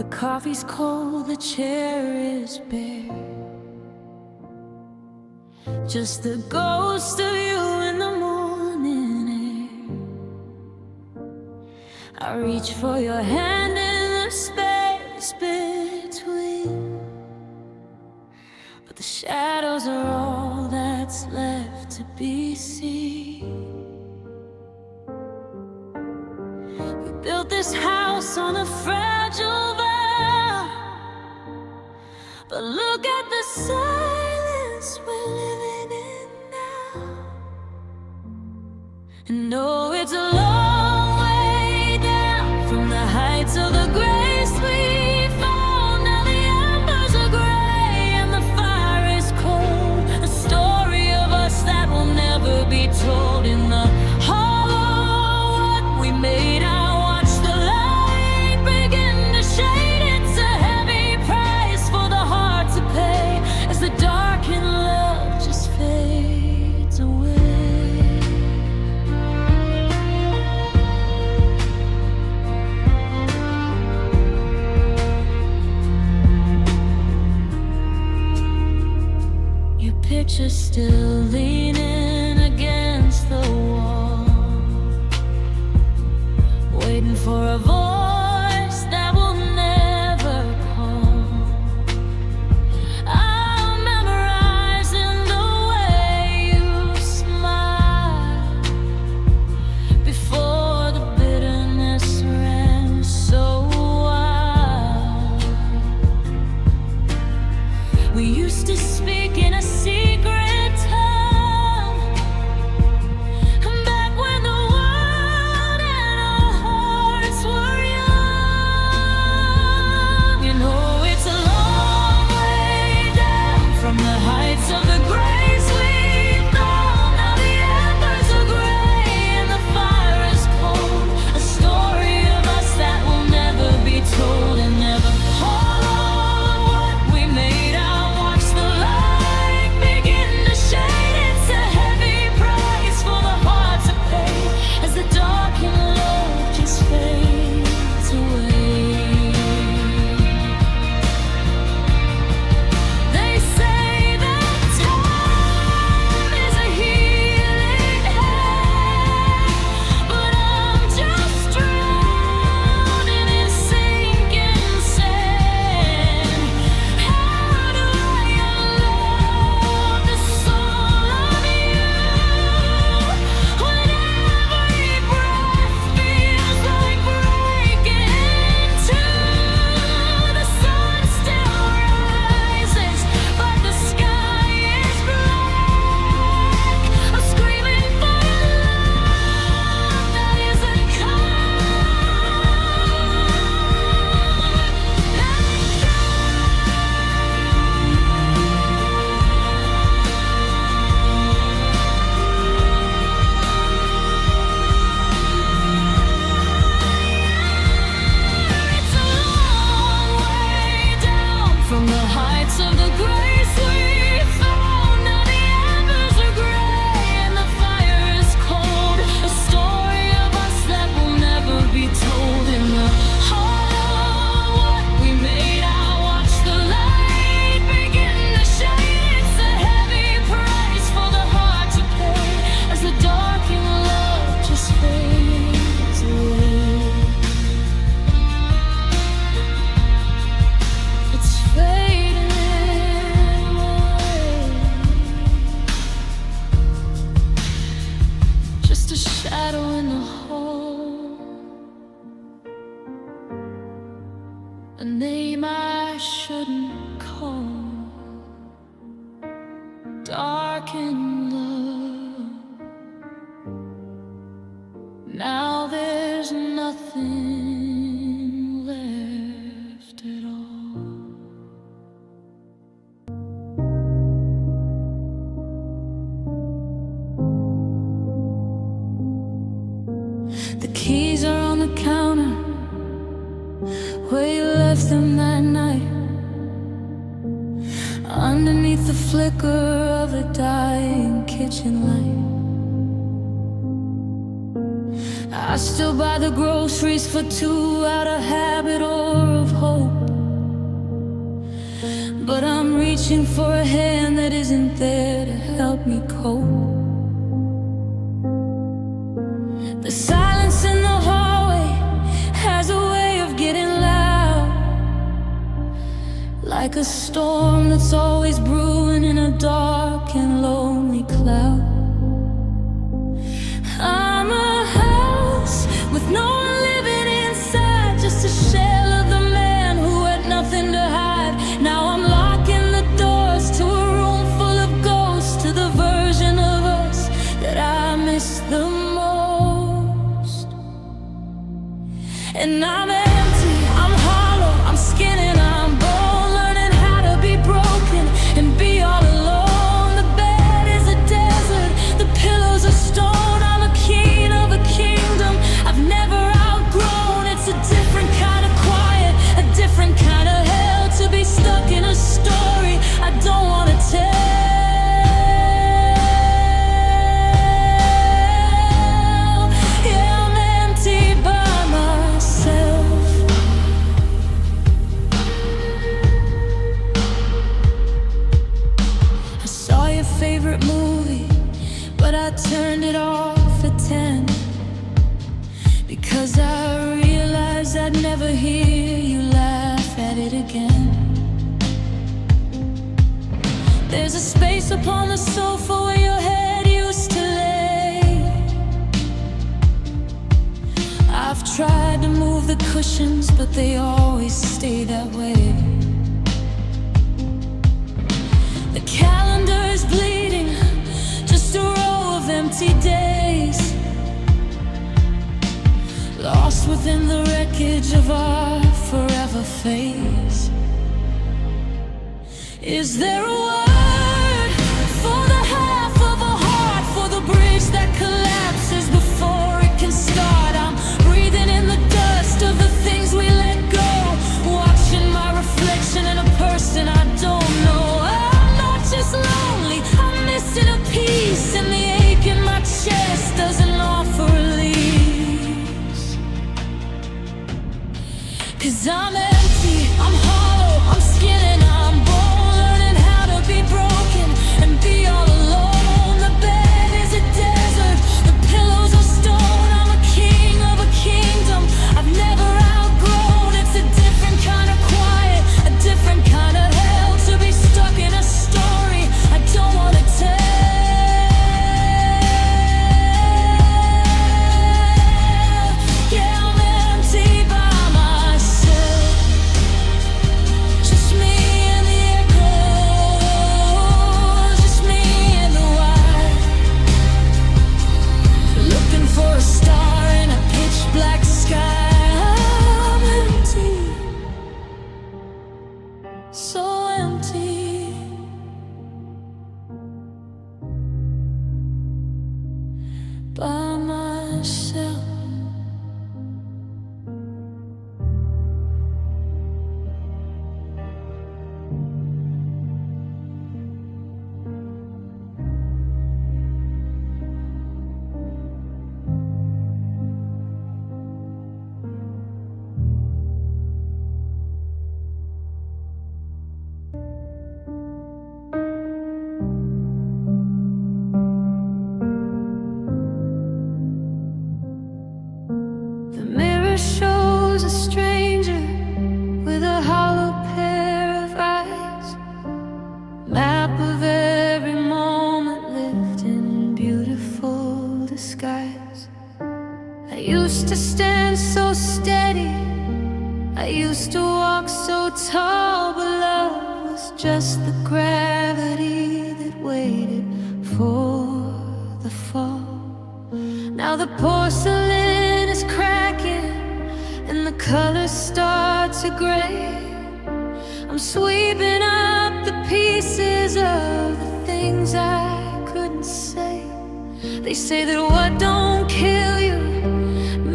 The coffee's cold, the chair is bare. Just the ghost of you in the morning air. I reach for your hand in the space between, but the shadows are all that's left to be seen. We built this house on a fragile vow, but look at the silence we're living in now. And no, it's a long way down from the heights of the grace we found. Now the embers are gray and the fire is cold, a story of us that will never be told. In the hollow what we made, I watch the light begin to shade. It's a heavy price for the heart to pay as the dark in love just fades away. Your picture still leaning against the wall, waiting for a voice that will never call. I'm memorizing the way you smile before the bitterness ran so wild. We used to speak in a secret tongue, back when the world and our hearts were young. You know, it's a long way down from the heights of the grace we found. Now the embers are gray and the fire is cold, a story of us that will never be told. And never hollow what we made, I watch the light begin to shade. It's a heavy price for the heart to pay as the dark in love just fades away. They say that time is a healing hand, but I'm just drowning in sinking sand. How do I unload the soul of you when every breath feels like breaking too? The sun still rises, but the sky is black. I'm screaming for a love that isn't It's a long way down from the heights of the grace we found. Now the embers are gray and the fire is cold, a story of us that will never be told. In the hollow what we made, I watch the light begin to shade. It's a heavy price for the heart to pay as the dark in love just fades away. It's fading away, just a shadow in the hall, a name I shouldn't call. Dark in love, now there's nothing left at all. The keys are on the counter where you left them that night, underneath the flicker of a dying kitchen light. I still buy the groceries for two out of habit or of hope. but I'm reaching for a hand that isn't there to help me cope. The silence in the hallway has a way of getting loud, like a storm that's always brewing in a dark and lonely cloud. I'm a house with no one living inside, just a shell of the man who had nothing to hide. Now I'm locking the doors to a room full of ghosts, to the version of us that I miss the most. And I'm empty, I'm hollow, I'm skin and I'm bone, learning how to be broken and be all alone. The bed is a desert, the pillows are stone. I'm a king of a kingdom I've never outgrown. It's a different kind of quiet, a different kind of hell, to be stuck in a story I don't want to tell. Favorite movie, but I turned it off at 10, because I realized I'd never hear you laugh at it again. There's a space upon the sofa where your head used to lay. I've tried to move the cushions, but they always stay that way. The calendar is bleeding, just a row of empty days, lost within the wreckage of our forever phase. Is there a word for the half of a heart, for the bridge that collapses before it can start? I'm breathing in the dust of the things we let go, watching my reflection in a person I don't know. Just lonely, I'm missing a piece, and the ache in my chest doesn't offer release. 'Cause I'm empty, I'm hollow, I'm skin and I'm bone, learning how to be broken and be all alone. The bed is a desert, the pillows are stone. I'm a king of a kingdom I've never outgrown. It's a different kind of quiet, a different kind of hell, to be stuck in a story I don't want to tell. Yeah, I'm empty by myself, just me and the echoes, just me and the wire, looking for a star in a pitch black sky. I'm empty, so empty. By myself. Shows a stranger with a hollow pair of eyes, map of every moment lived in beautiful disguise. I used to stand so steady, I used to walk so tall, but love was just the gravity that waited for the fall. Now the porcelain is cracking and the colors start to gray. I'm sweeping up the pieces of the things I couldn't say. They say that what don't kill you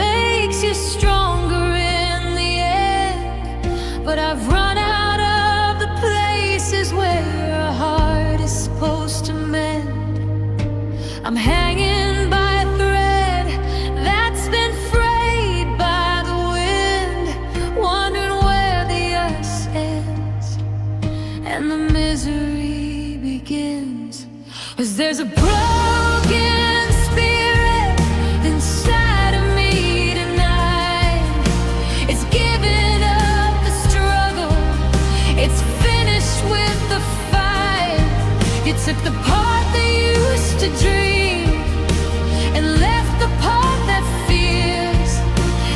makes you stronger in the end. But I've run out of the places where a heart is supposed to mend. I'm hanging by a thread that's been frayed by the wind, wondering where the ice ends and the 'Cause there's a broken spirit inside of me tonight. It's given up the struggle, it's finished with the fight. You took the part that used to dream and left the part that fears.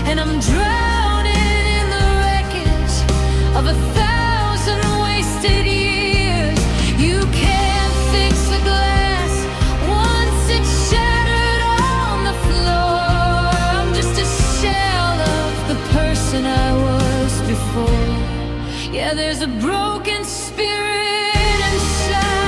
And I'm drowning in the wreckage of 1,000 wasted years. You can't fix a glass once it's shattered on the floor. I'm just a shell of the person I was before. Yeah, there's a broken spirit inside.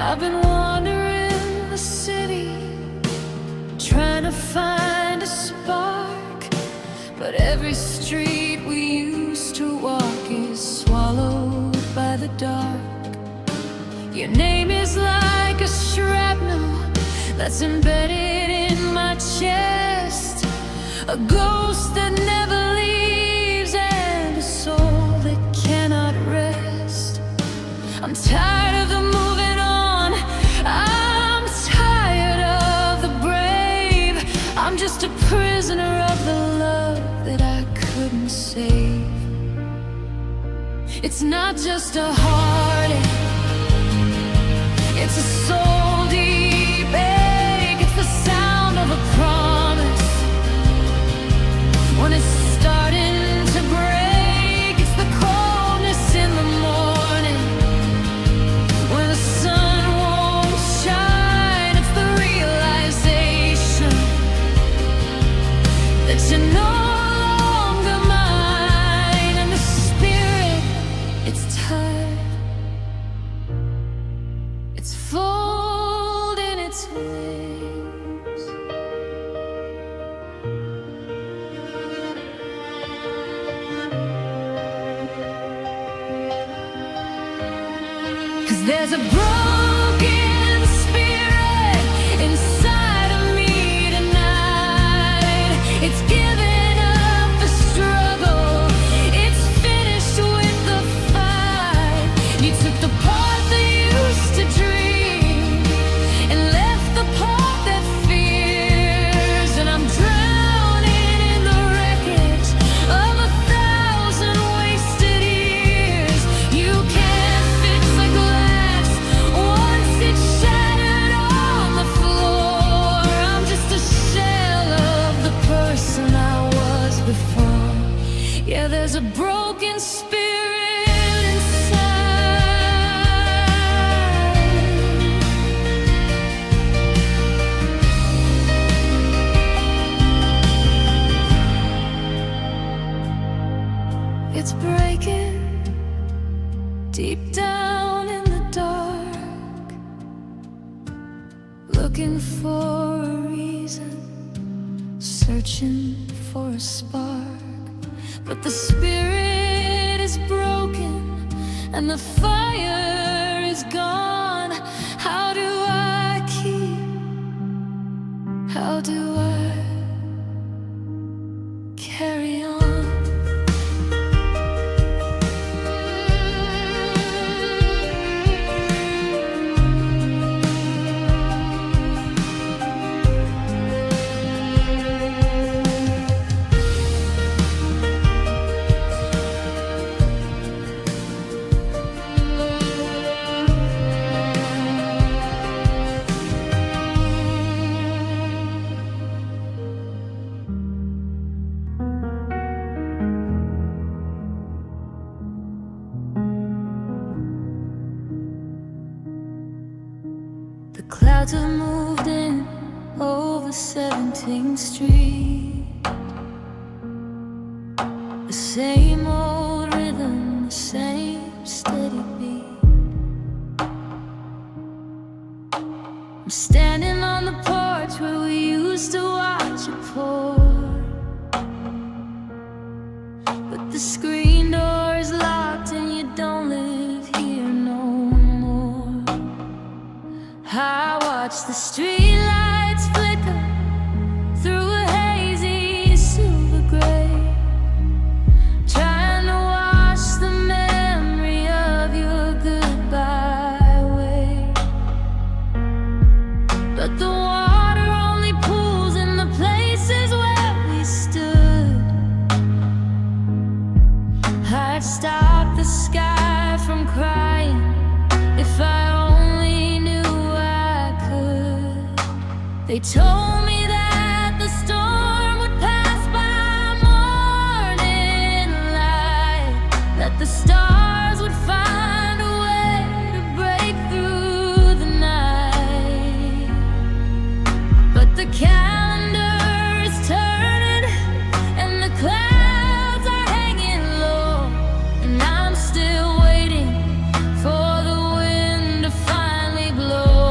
I've been wandering the city, trying to find a spark, but every street we used to walk is swallowed by the dark. Your name is like a shrapnel that's embedded in my chest, a ghost that never leaves and a soul that cannot rest. I'm tired of the moving on, I'm tired of the brave. I'm just a prisoner of the love that I couldn't save. It's not just a heartache, it's a soul deep ache. It's the sound of a promise when it's starting to break. It's the coldness in the morning when the sun won't shine. It's the realization that you're no longer mine. And the spirit, it's tired, it's folding its wings. 'Cause there's a broken spirit inside of me tonight. It's given up the struggle, it's finished with the fight. You took the part that used to dream and left the part that fears. And I'm drowning in the wreckage of 1,000 wasted years. You can't fix a glass once it's shattered on the floor. I'm just a shell of the person I was before. Yeah, there's a broken spirit inside. It's breaking deep down in the dark, looking for a reason, searching for a spark. But the spirit is broken and the fire is gone. How do I keep? How do I carry on? The clouds have moved in over 17th Street. The same old rhythm, the same steady beat. I'm standing on the porch where we used to watch it pour. But the screen door is locked and you don't live here no more. I watch the streetlights flicker They told me that the storm would pass by morning light, that the stars would find a way to break through the night. But the calendar is turning and the clouds are hanging low, and I'm still waiting for the wind to finally blow.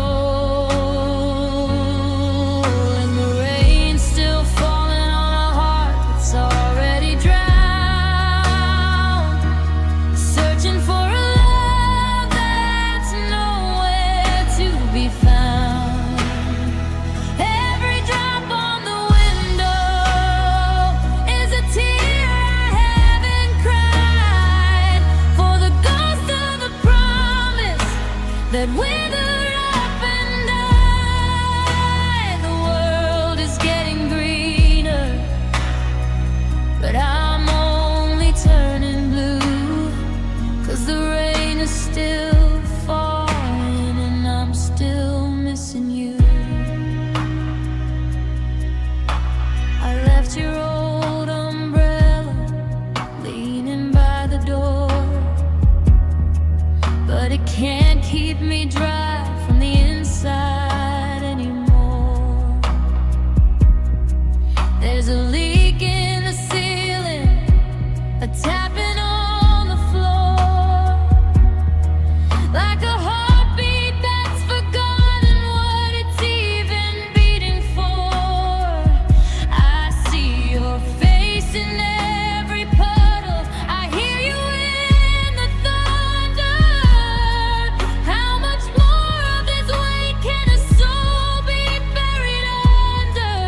And the rain's still falling on a heart that's already drowned, searching for a love that's nowhere to be found. Every drop on the window is a tear I haven't cried, for the ghost of the promise that withered up and died. The world is getting greener, but I'm only turning blue, 'cause the rain is still falling and I'm still missing you. I left your old umbrella leaning by the door, but it can't keep me dry from the inside anymore. There's a leak in the ceiling, a tapping on the floor, like a heartbeat that's forgotten what it's even beating for. I see your face in every puddle, I hear you in the thunder. How much more of this weight can a soul be buried under?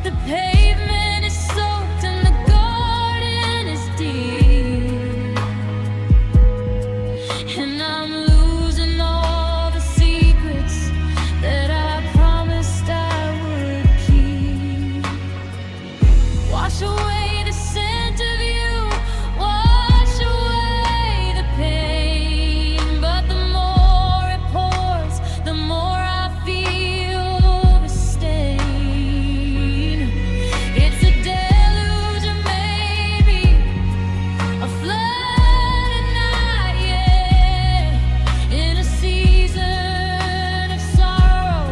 The pavement is soaked and the garden is deep, and I'm losing all the secrets that I promised I would keep. Wash away the scent of you, wash away the pain, but the more it pours, the more I feel the stain. It's a deluge or maybe a flood at night, yeah. In a season of sorrow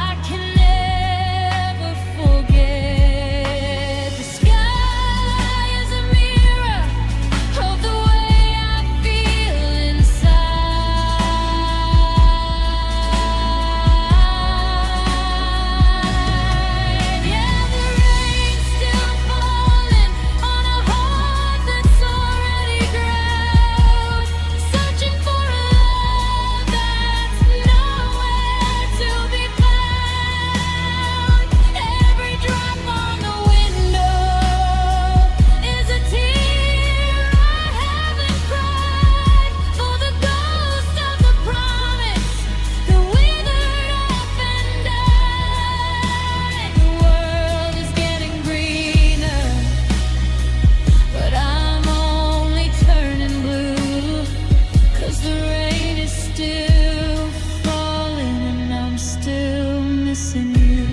I can never forget. The sky is a mirror of the way I feel inside. Yeah, the rain's still falling on a heart that's already drowned, searching for a love that's nowhere to be found. Every drop on the window is a tear I haven't cried, for the ghost of the promise that withered up and died. The world is getting greener, but I'm only turning blue, 'cause the rain is still falling and I'm still missing you.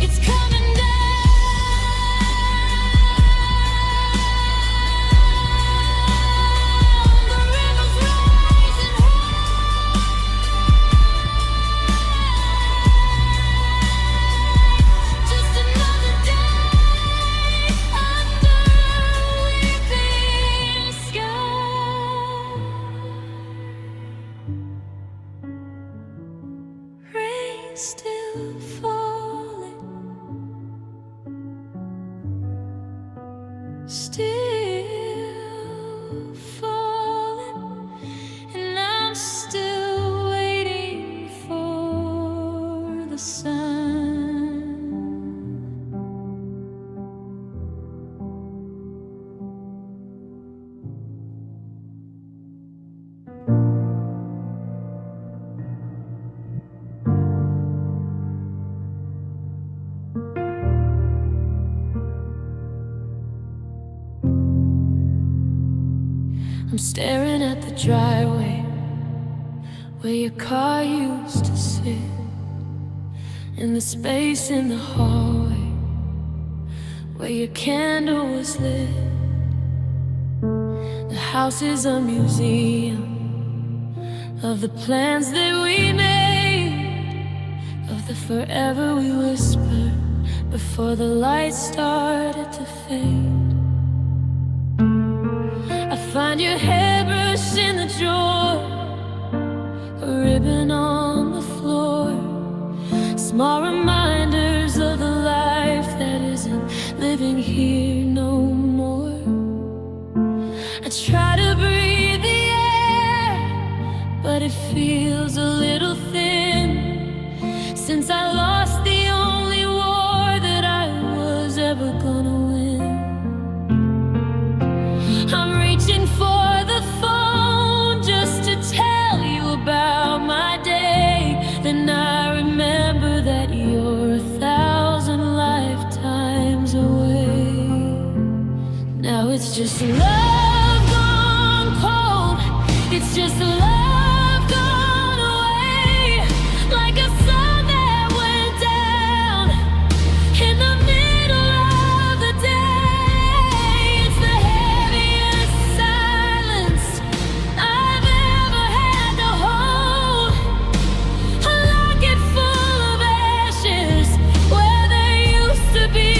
It's coming down, the river's rising high. Just another day under a weeping sky. Rain still falling, still falling, and I'm still waiting for the sun. I'm staring at the driveway where your car used to sit, in the space in the hallway where your candle was lit. The house is a museum of the plans that we made, of the forever we whispered before the lights started to fade. I find your hairbrush in the drawer, a ribbon on the floor, small reminders of the life that isn't living here no more. I try to breathe the air, but it feels a little thin, since I lost the only war that I was ever gonna win. I'm reaching for the phone just to tell you about my day. Then I remember that you're 1,000 lifetimes away. Now it's just love gone cold, it's just love gone away, like a sun that went down in the middle of the day. It's the heaviest silence I've ever had to hold, a locket full of ashes where there used to be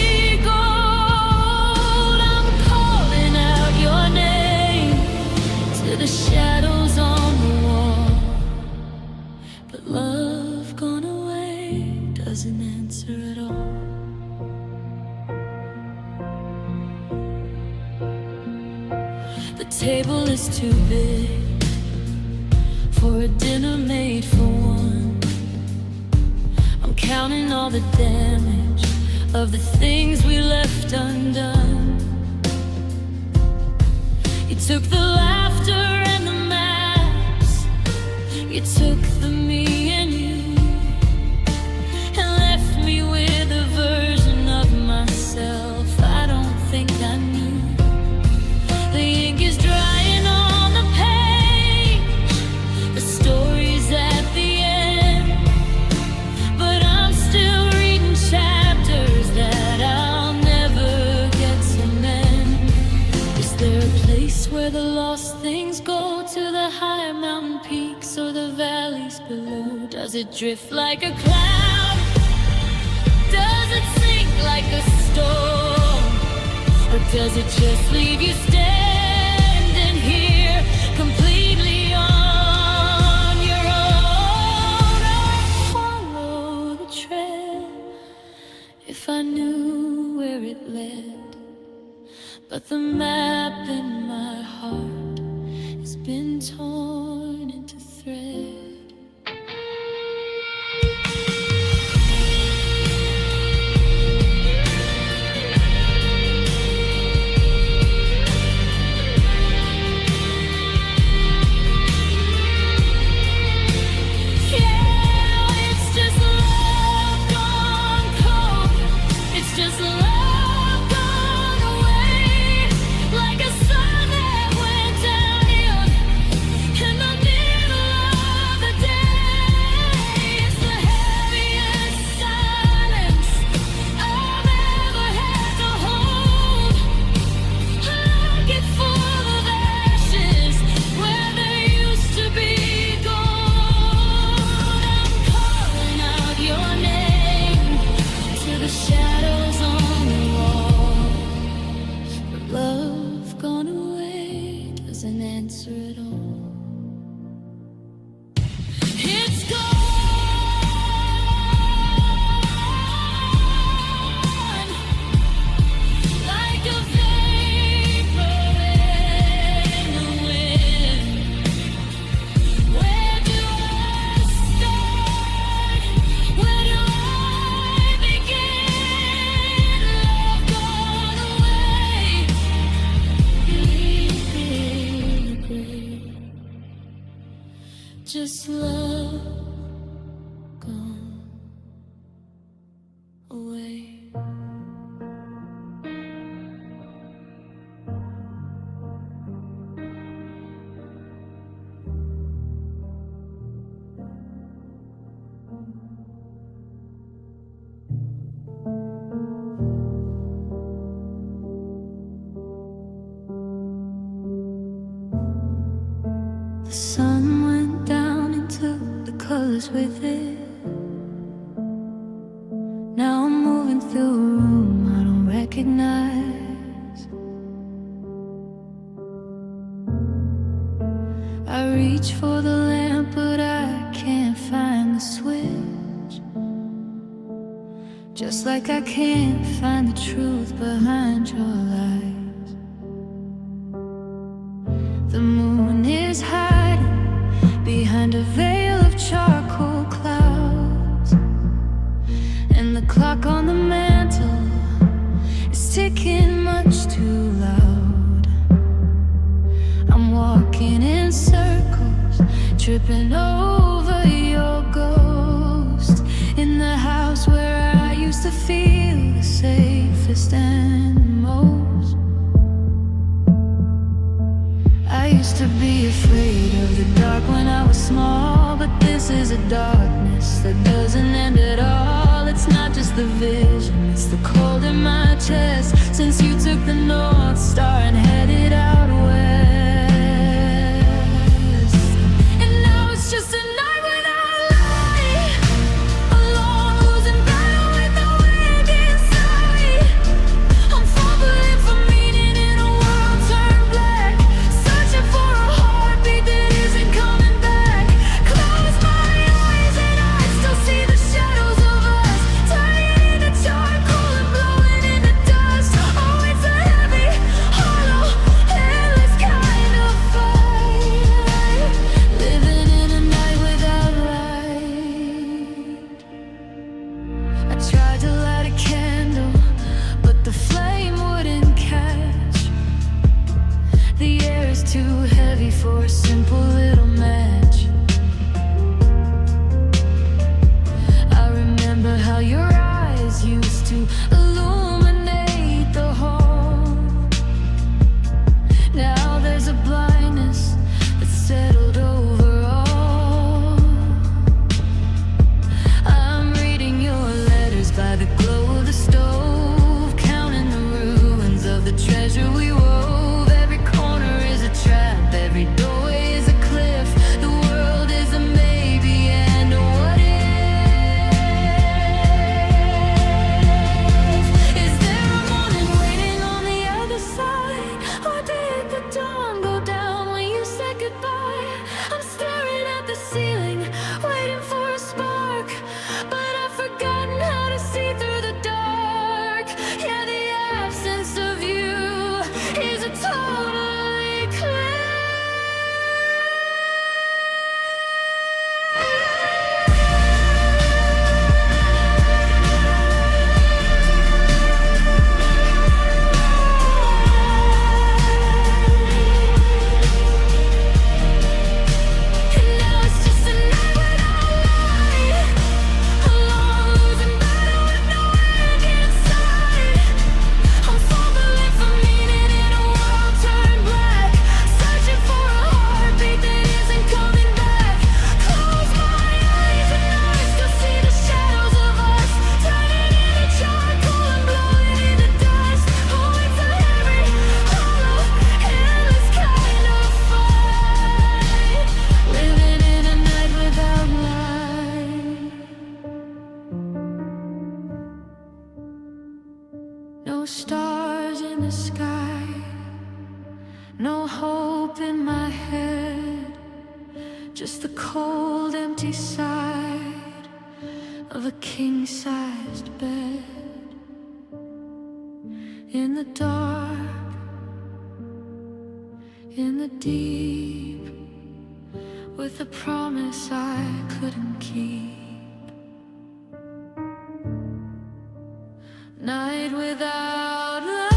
gold. I'm calling out your name to the shadows on the wall, but love gone away doesn't answer at all. The table is too big for a dinner made for one. I'm counting all the damage of the things we left undone. You took the laughter and the maps, you took the me and you, and left me with a version of myself I don't think I knew. The ink is drying on the page, the story's at the end, but I'm still reading chapters that I'll never get to mend. Is there a place where the lost things go to the high mountain peaks or the valleys below? Does it drift like a cloud? Does it sink like a storm? Or does it just leave you standing here completely on your own? I'd follow the trail if I knew where it led, but the map in my heart has been torn into thread. Yeah, it's just love gone cold, it's just love gone away, like a sun that went down in the middle of through a room I don't recognize. I reach for the lamp, but I can't find the switch. Just like I can't find the truth behind your lies. The moon is hiding behind a veil of charcoal clouds, and the clock on the mantle is ticking much too loud. I'm walking in circles, tripping over your ghost, in the house where I used to feel the safest and most. I used to be afraid of the dark when I was small, but this is a darkness that doesn't end at all. It's not just the vision, it's the cold in my chest, since you took the North Star and headed out west. And now it's just a night without light, alone, losing battle with no end in sight. I'm fumbling for meaning in a world turned black, searching for a heartbeat that isn't coming back. Close my eyes and I still see the shadows of us, turning into charcoal and blowing into dust. Oh, it's a heavy, hollow, endless kind of fight, living in a night without light. I tried to light a candle, but the flame wouldn't catch. The air is too heavy for a simple little match. I remember how your eyes used to illuminate the hall. Now there's a blindness that's settled over all. I'm reading your letters by the glow of the stove, counting the ruins of the treasure we wove. Every corner is a trap, every doorway is a cliff. The world is a maybe and a what if. Is there a morning waiting on the other side, or did the dawn go down when you said goodbye? I'm staring at the ceiling, waiting for a spark, but I've forgotten how to see through the dark. Yeah, the absence of you is a total eclipse. And now it's just a night without light, alone, losing battle with no end in sight. I'm fumbling for meaning in a world turned black, searching for a heartbeat that isn't coming back. Close my eyes and I still see the shadows of us, turning into charcoal and blowing into dust. Oh, it's a heavy, hollow, endless kind of fight, living in a night without light. No stars in the sky, no hope in my head, just the cold, empty side of a king-sized bed. In the dark, in the deep, with a promise I couldn't keep. Night without light.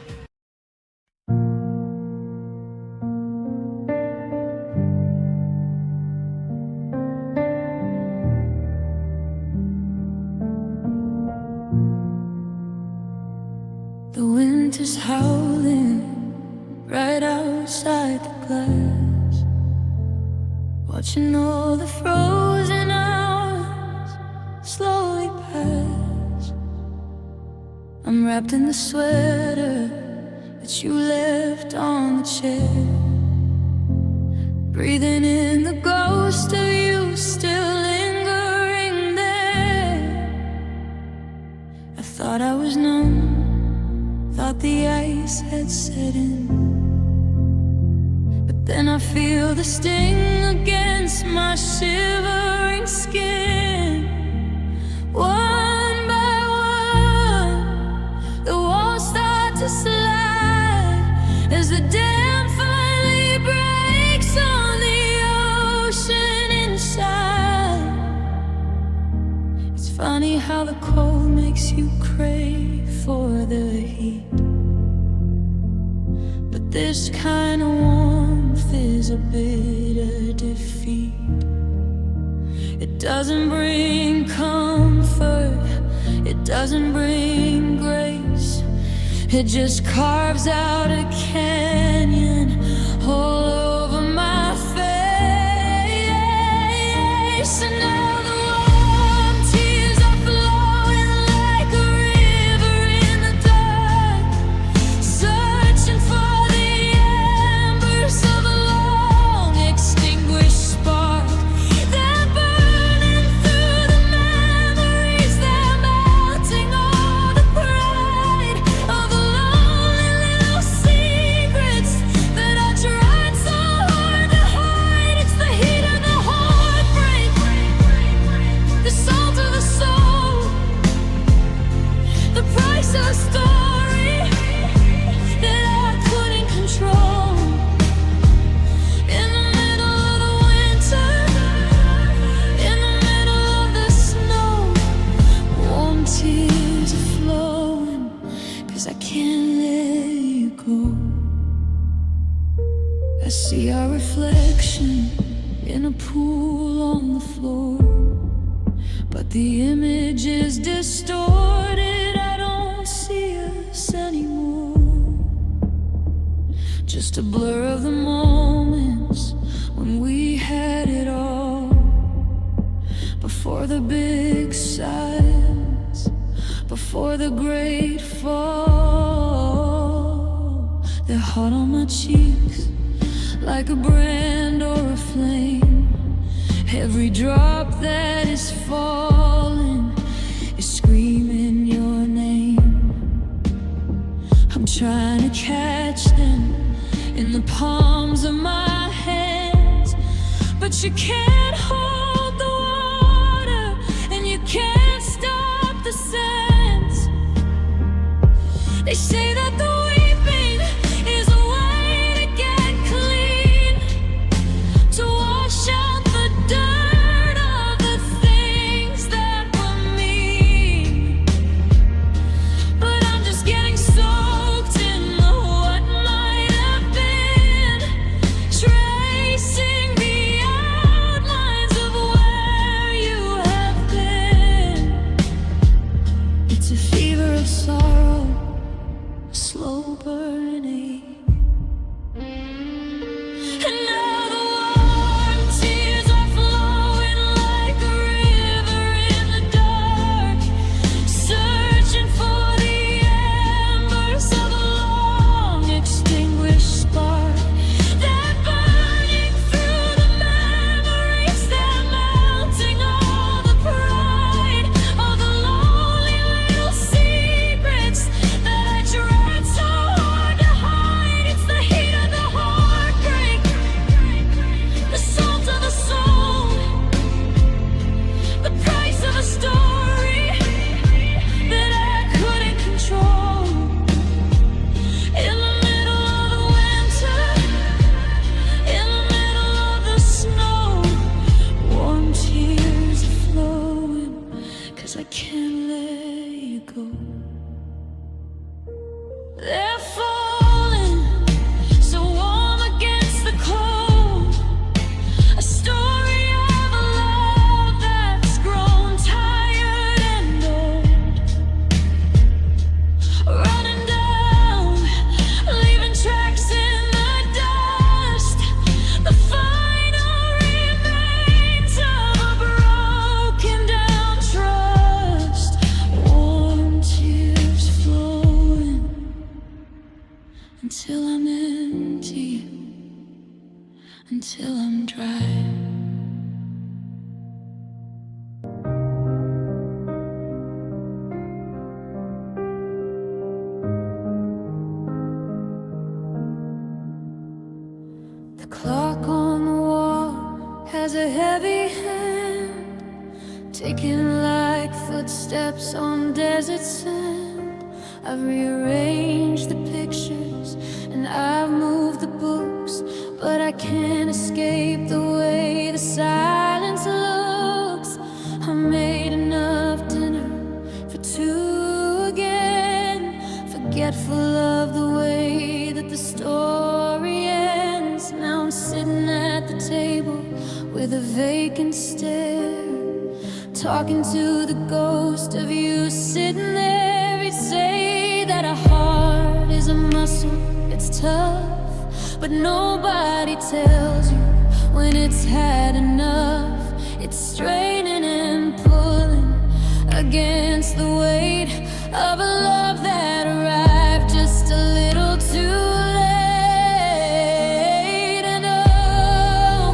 Just winter's howling right outside the glass, watching all the frozen hours slowly pass. I'm wrapped in the sweater that you left on the chair, breathing in the ghost of you still lingering there. I thought I was numb, thought the ice had set in, but then I feel the sting against my shivering skin. One by one, the walls start to slide as the dam finally breaks on the ocean inside. It's funny how the cold makes you crave for the heat, but this kind of warmth is a bitter defeat. It doesn't bring comfort, it doesn't bring grace. It just carves out a canyon all over my face. And now the warm tears are flowing like a river in the dark, searching for the embers of a long extinguished spark. They're burning through the memories, they're melting all the pride of the lonely little secrets that I tried so hard to hide. It's the heat of the heartbreak, the salt of the soul, the price of a story that I couldn't control. In the middle of the winter, in the middle of the snow, warm tears are flowing, 'cause I can't let you go. I see our reflection in a pool on the floor, but the image is distorted. I don't see us anymore, just a blur of the moments when we had it all. Before the big silence, before the great fall, they're hot on my cheeks like a brand or a flame. Every drop that is falling is screaming your name. I'm trying to catch them in the palms of my hands, but you can't hold the water and you can't stop the sands. They say that the weeping is a way to get clean, to wash out the dirt of the things that were mean. But I'm just getting soaked in the what might have been, tracing the outlines of where you have been. It's a fever of sorrow, a slow burning. And now the warm tears are flowing like a river in the dark, searching for the embers of a long extinguished spark. They're burning through the memories, they're melting all the pride of the lonely little secrets that I tried so hard to hide. There's a heavy hand, ticking like footsteps on desert sand. I've rearranged the pictures and I've moved the books, but I can't escape the way the silence looks. I made enough dinner for two again, forgetful of the way that the story ends. Now I'm sitting at the table with a vacant stare, talking to the ghost of you sitting there. He'd say that a heart is a muscle, it's tough, but nobody tells you when it's had enough. It's straining and pulling against the weight of a love that arrived just a little too late. And oh,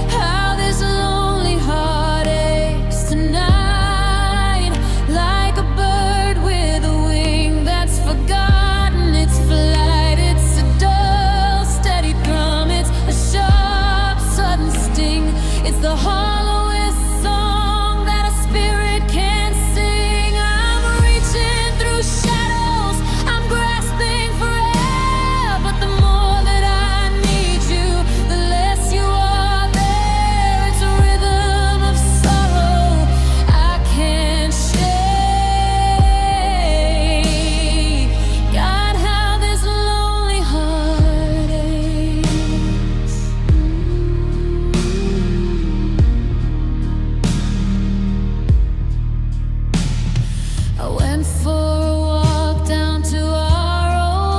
how this lonely heart aches tonight, like a bird with a wing that's forgotten its flight. It's a dull, steady drum, it's a sharp, sudden sting. It's the hollowest song that a spirit can sing. I'm reaching through shadows, I'm grasping for air, but the more that I need you, the less you are there. It's a rhythm of sorrow I can't shake. God, how this lonely heart aches. I went for a walk down to our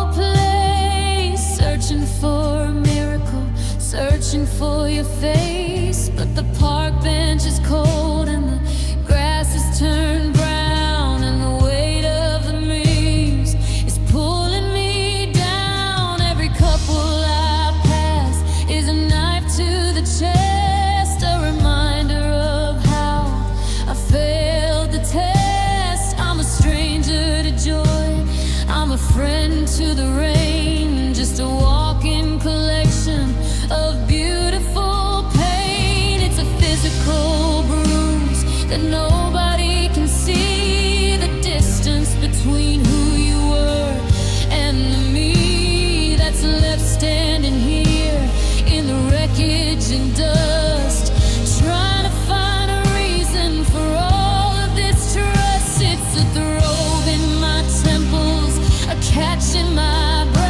old place, searching for a miracle, searching for your face. But the park bench is cold and the grass has turned brown, and the weight of the leaves is pulling me down. Every couple I pass is a knife to the chest, a reminder of how I failed the test. I'm a stranger to joy, I'm a friend to the rain, just a walking collection of beautiful pain. It's a physical bruise that nobody can see, the distance between who you were and the me that's left standing here in the wreckage and dust, trying to find a reason for all of this trust. It's a throb in my temples, a catch in my breath.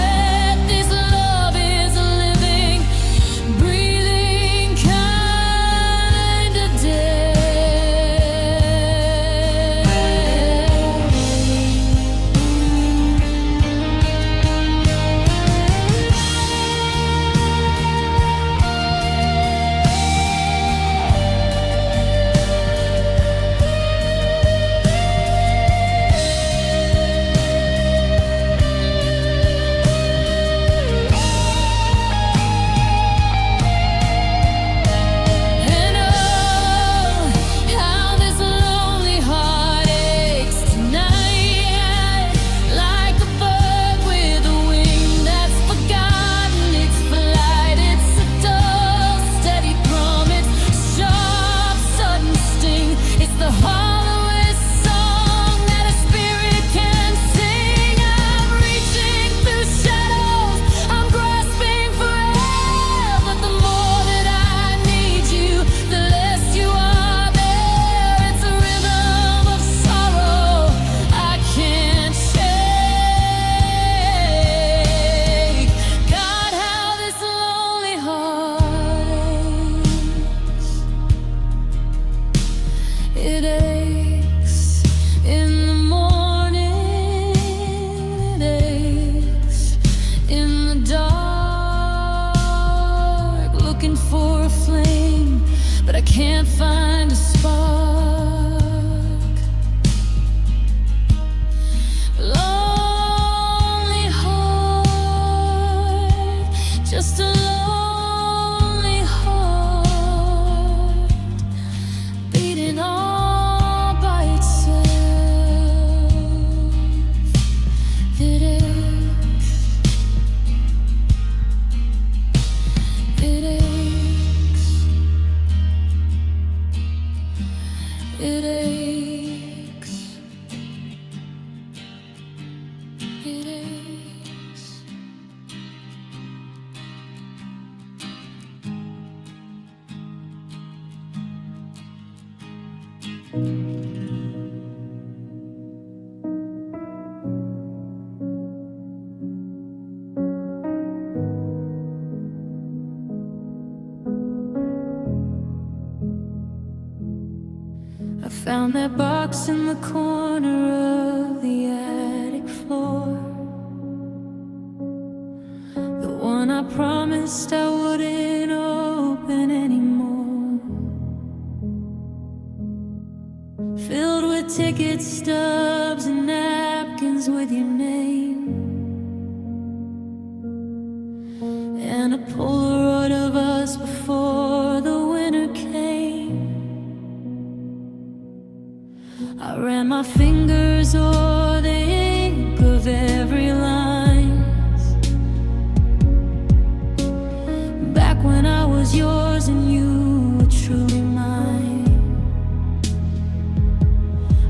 it aches. I found that box in the corner of the attic floor, the one I promised I wouldn't open anymore. Filled with ticket stubs and napkins with your name, and a Polaroid of us before the winter came. I ran my fingers o'er the ink of every line, back when I was yours and you were truly mine.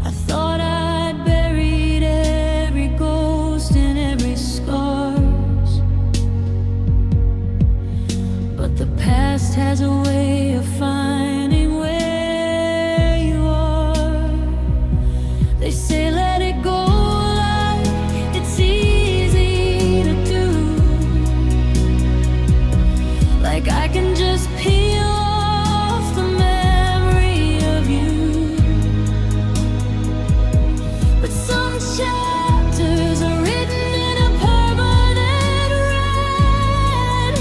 I thought I'd buried every ghost and every scars, but the past has a way of finding where you are. They say let it go, like it's easy to do, like I can just peel off the memory of you. But some chapters are written in a permanent red,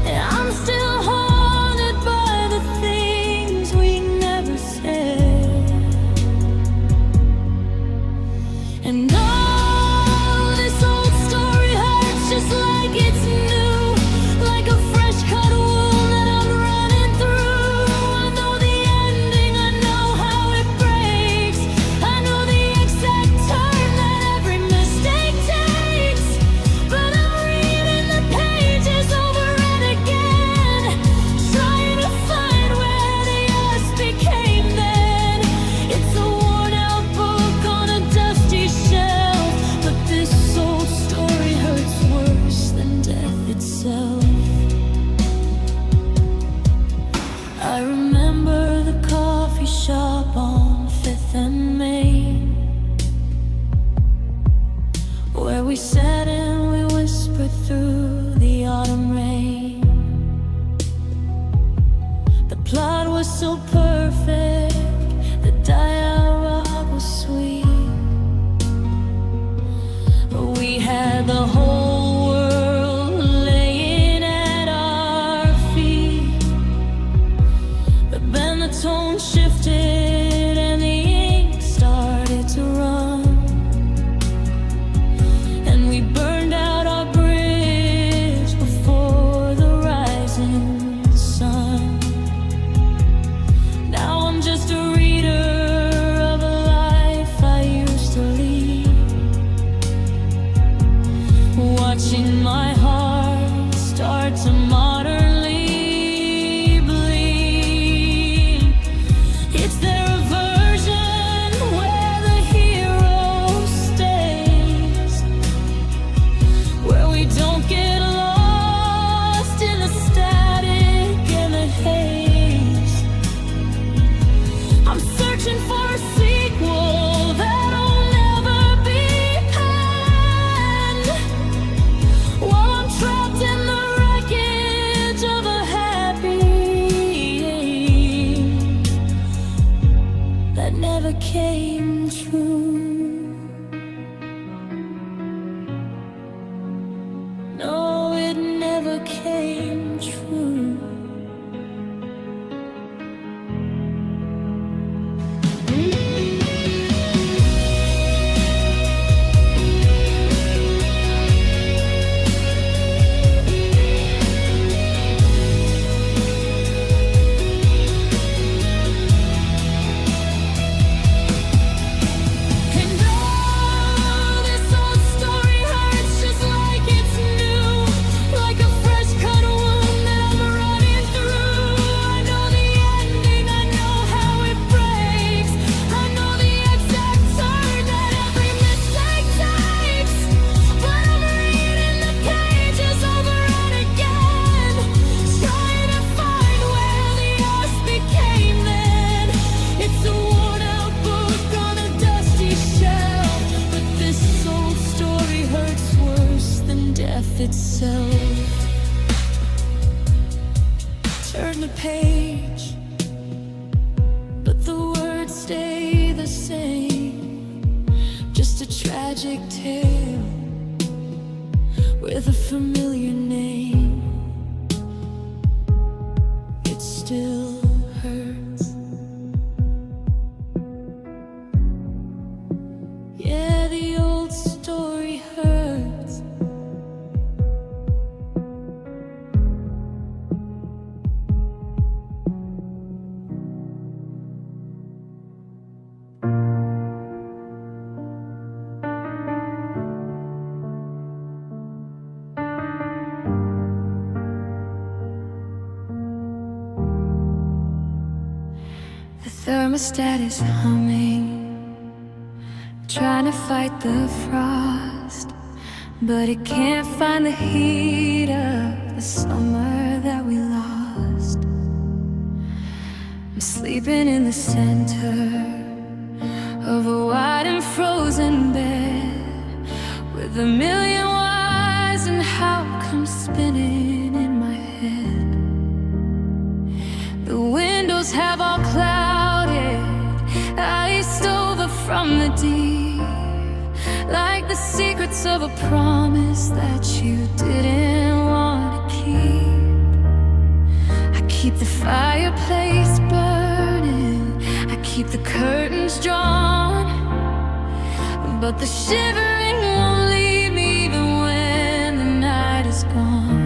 and I'm still haunted by the things we never said. And oh, this old story hurts just like it's new, like a fresh cut wound that I'm running through. I know the ending, I know how it breaks, I know the exact turn that every mistake takes. But I'm reading the pages over and again, trying to find where the us became then. It's a worn out book on a dusty shelf, but this old story hurts worse than death itself. I remember the coffee shop on 5th and Main, where we sat and we whispered through the autumn rain. The plot was so perfect, the dialogue was sweet, but we had the whole world laying at our feet. But then the tone shifted and the ink started to run, and we burned out our bridge before the rising sun. tragic tale with a familiar name. It still hurts. Yeah, the old story hurts. The thermostat is humming, trying to fight the frost, but it can't find the heat of the summer that we lost. I'm sleeping in the center of a wide and frozen bed, with a million whys and how comes spinning in my head. The windows have all clouded, iced over from the deep, like the secrets of a promise that you didn't want to keep. I keep the fireplace burning, I keep the curtains drawn, but the shivering won't leave me even when the night is gone.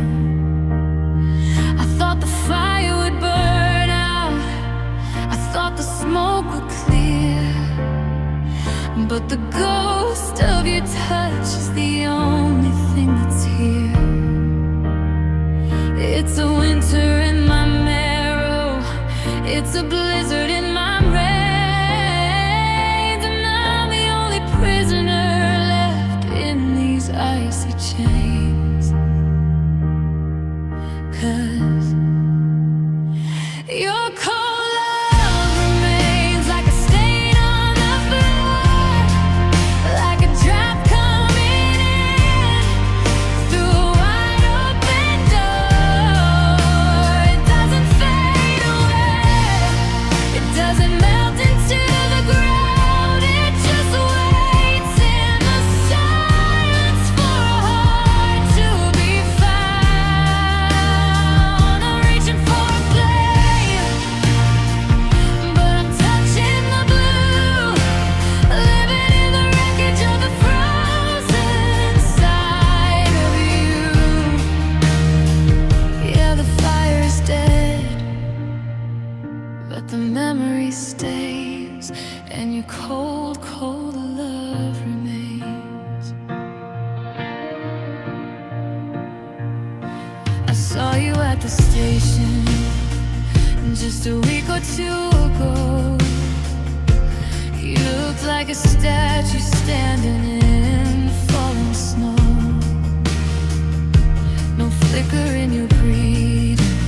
I thought the fire would burn out, I thought the smoke would clear, but the ghost of your touch is the only thing that's here. It's a winter in my marrow, it's a blizzard in my veins, and I'm the only prisoner left in these icy chains. 'Cause your cold love remains like a stain on the floor, like a drop coming in through a wide open door. It doesn't fade away, it doesn't melt into the ground, it just waits in the silence for a heart to be found. I'm reaching for a flame, but I'm touching the blue, living in the wreckage of the frozen side of you. Yeah, the fire is dead, but the memory stays, and your cold, cold love remains. I saw you at the station just a week or two ago. You looked like a statue standing in falling snow. No flicker in your breathing,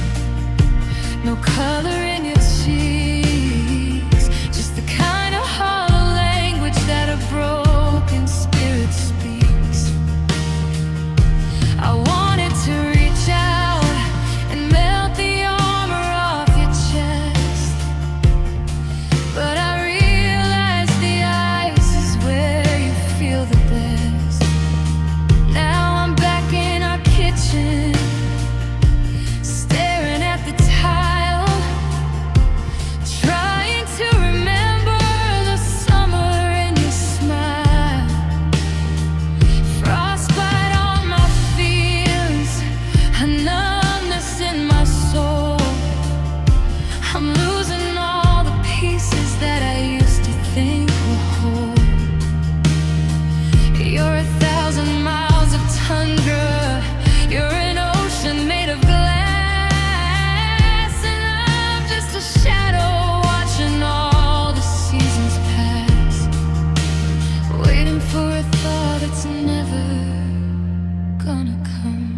no color in your cheeks, just the kind of hollow language that a broken spirit speaks. I wanted to reach out and melt the armor off your chest, but I realized the ice is where you feel the best. Now I'm back in our kitchen, staring at the tile, trying to remember the summer in your smile. Frostbite on my feelings, a numbness in my soul. I'm losing all the pieces that I used to think were whole. You're 1,000 miles of tundra, you're an ocean made of glass, and I'm just a shadow watching all the seasons pass, waiting for a thought that's never gonna come.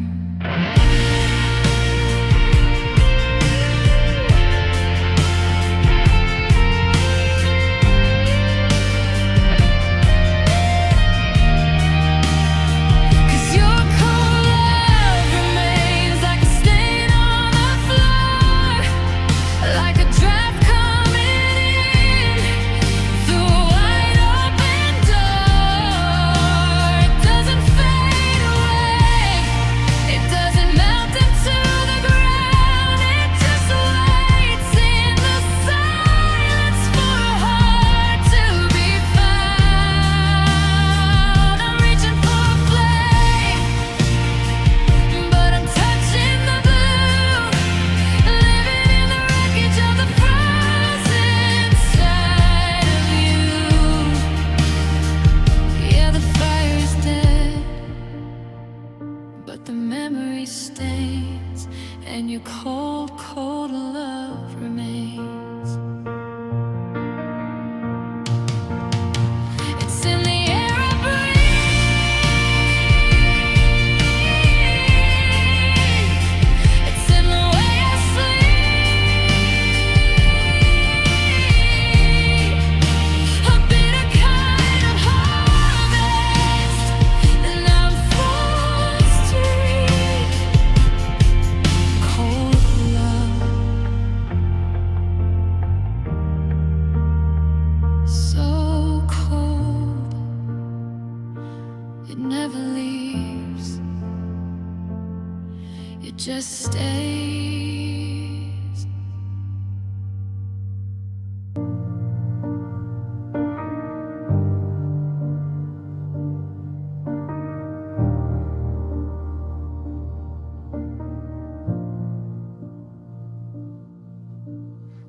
your cold, cold love remains. It's in the air I breathe. It's in the way I sleep. A bitter kind of harvest that I'm forced to reap. Cold love, so cold, it never leaves, it just stays.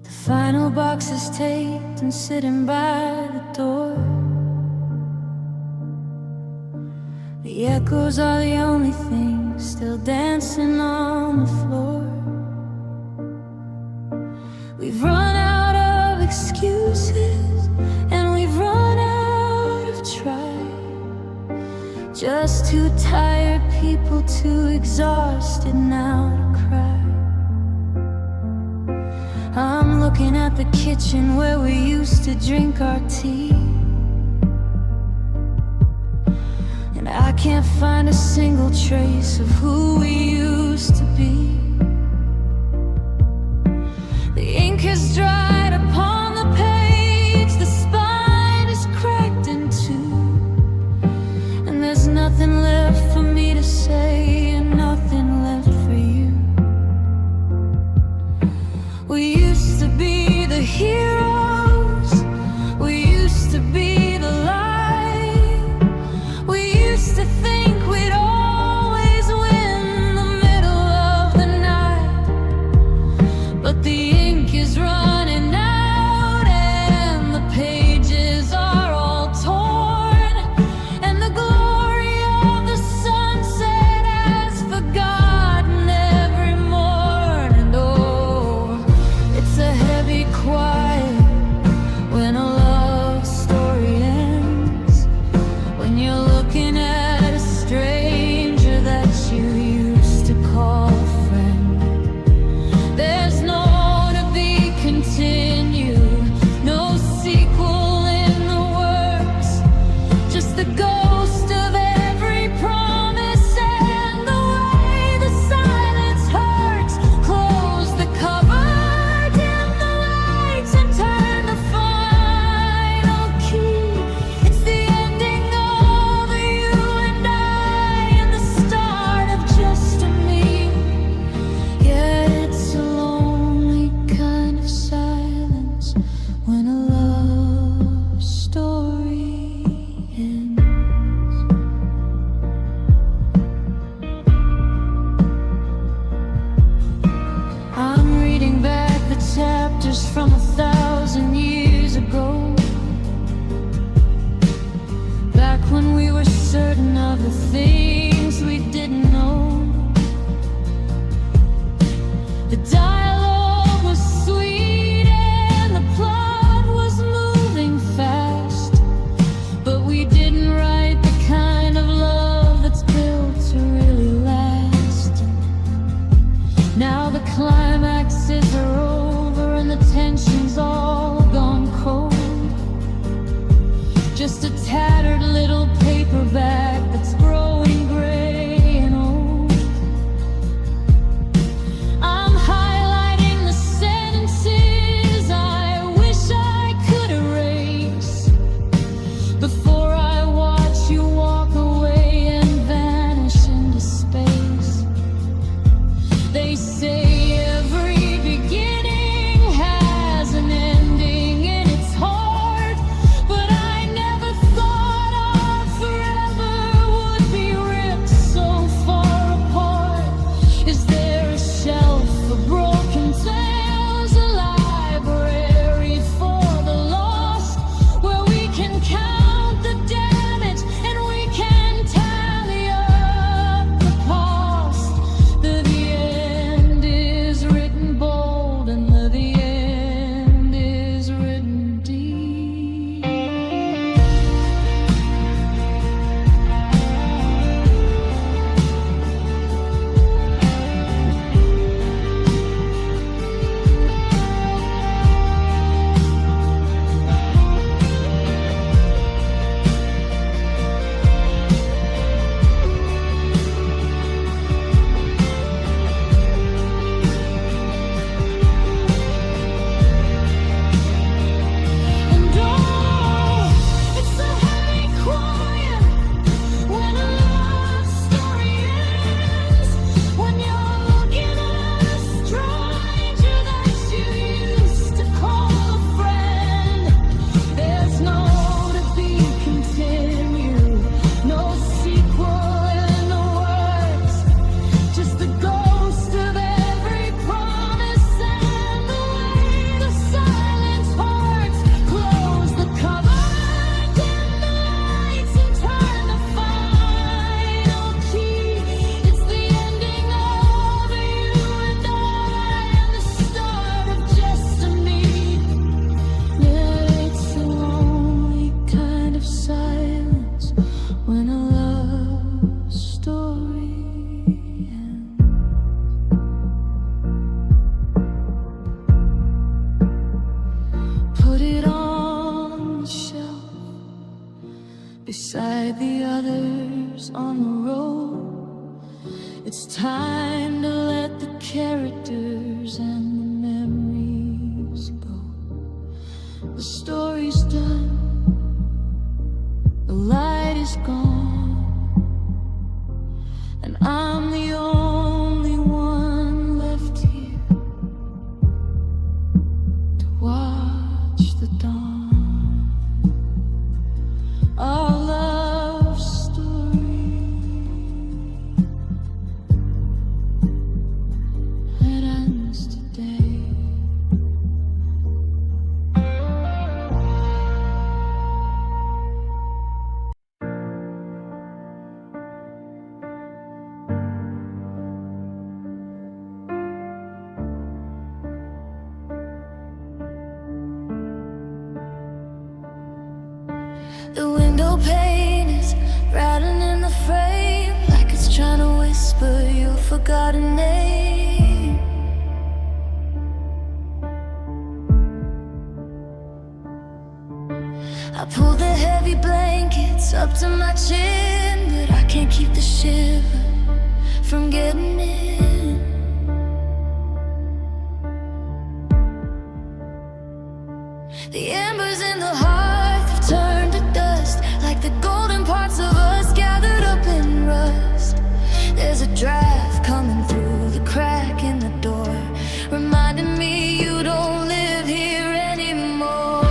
The final box is taped and sitting by the door. The echoes are the only thing still dancing on the floor. We've run out of excuses and we've run out of try. Just two tired people, too exhausted now to cry. I'm looking at the kitchen where we used to drink our tea, and I can't find a single trace of who we used to be. The ink has dried upon the page, the spine is cracked in two, and there's nothing left for me to say and nothing left for you. We used to be the heroes, we used to be the light. We used to think we'd always win the middle of the night, but the ink is running out and the pages are all torn, and the glory of the sunset has forgotten every morn. And oh, it's a heavy quiet when a love story ends, when you're looking at a stranger that you used to call friend. There's no to be continued, no sequel in the works, just the ghost of every promise and the way the silence hurts. Close the cover, dim the lights, and turn the final key. It's the ending of you and I, and the start of just a me. Yeah, it's a lonely kind of silence when a love story ends. I'm reading back the chapters from 1,000 years ago, back when we were certain of the things we didn't know. The dialogue was sweet and the plot was moving fast, but we didn't write the kind of love that's built to really last. Now the climaxes are over and the tension's all gone cold. Just a tattered little paperback that's growing beside the others on the road. It's time to let the characters and the memories go. The story's done, the light is gone, and I'm the only one left here to watch the dawn. Our love story that ends today. The window pane is rattling in the frame, like it's trying to whisper your forgotten name. I pull the heavy blankets up to my chin, but I can't keep the shiver from getting in. The embers in the hearth have turned to dust, like the golden parts of us gathered up in rust. There's a draft coming through the crack in the door, reminding me you don't live here anymore.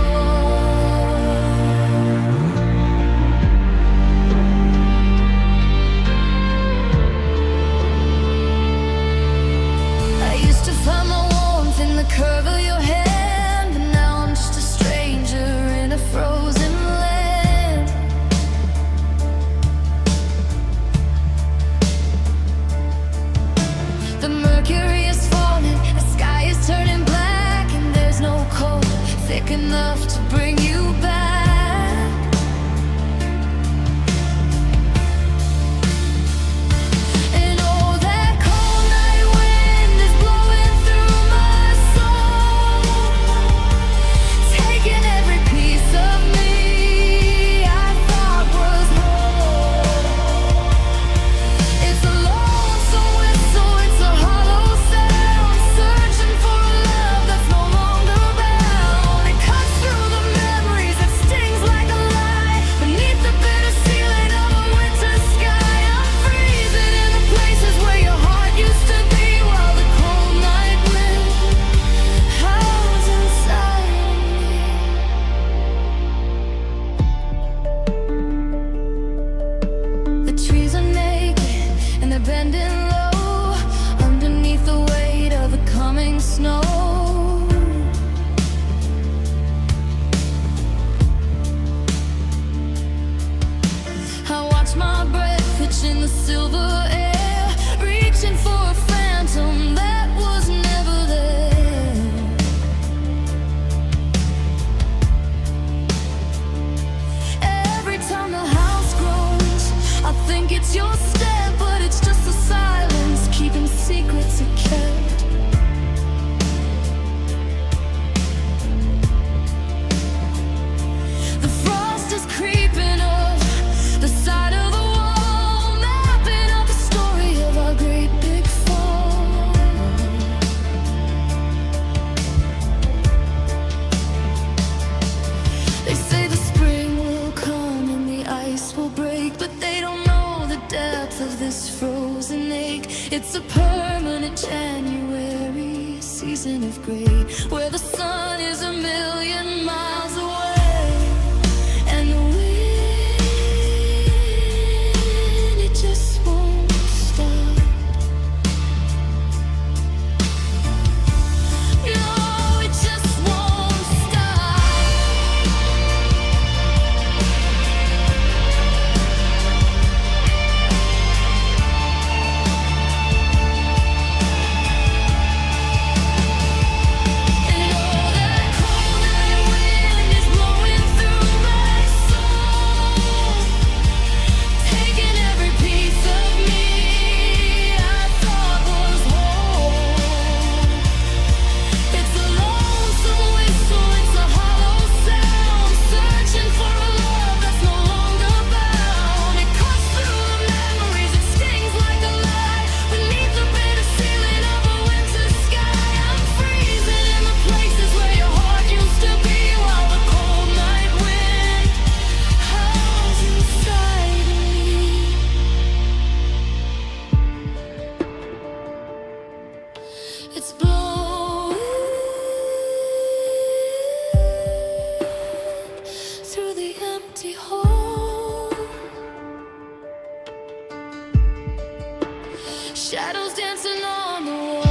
I used to find my warmth in the curve of your hand, but now I'm just a stranger in a frozen land. The mercury is falling, the sky is turning black, and there's no cold thick enough to bring you back. And oh, that cold night wind is blowing through my soul, taking every piece of me I thought was whole. It's a lonesome whistle, it's a hollow sound, searching for a love that's no longer bound. It cuts through the memories, it stings like a lie, beneath the bitter ceiling of a winter sky. I'm freezing in the places where your heart used to be, while the cold night wind howls inside me. The trees are naked and they're bending low underneath the weight of the coming snow. I watch my breath pitch in the silver air, reaching for a phantom that was never there. Every time the house groans, I think it's your step, but it's just the silence keeping secrets it kept. The frost is creeping up the side of the wall, mapping out the story of our great big fall. They say the spring will come and the ice will break, but they don't know the depth of this frozen ache. It's a permanent January season of gray, where the sun is a million miles away, and the wind, it just won't stop. No, it just won't stop. And oh, that cold night wind shadows dancing on the wall.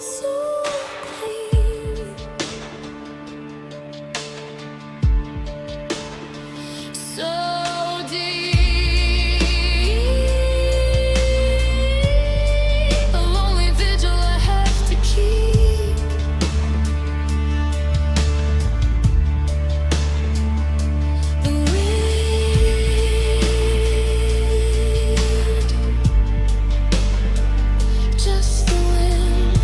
So clean, so deep, a lonely vigil I have to keep. The wind, just the wind,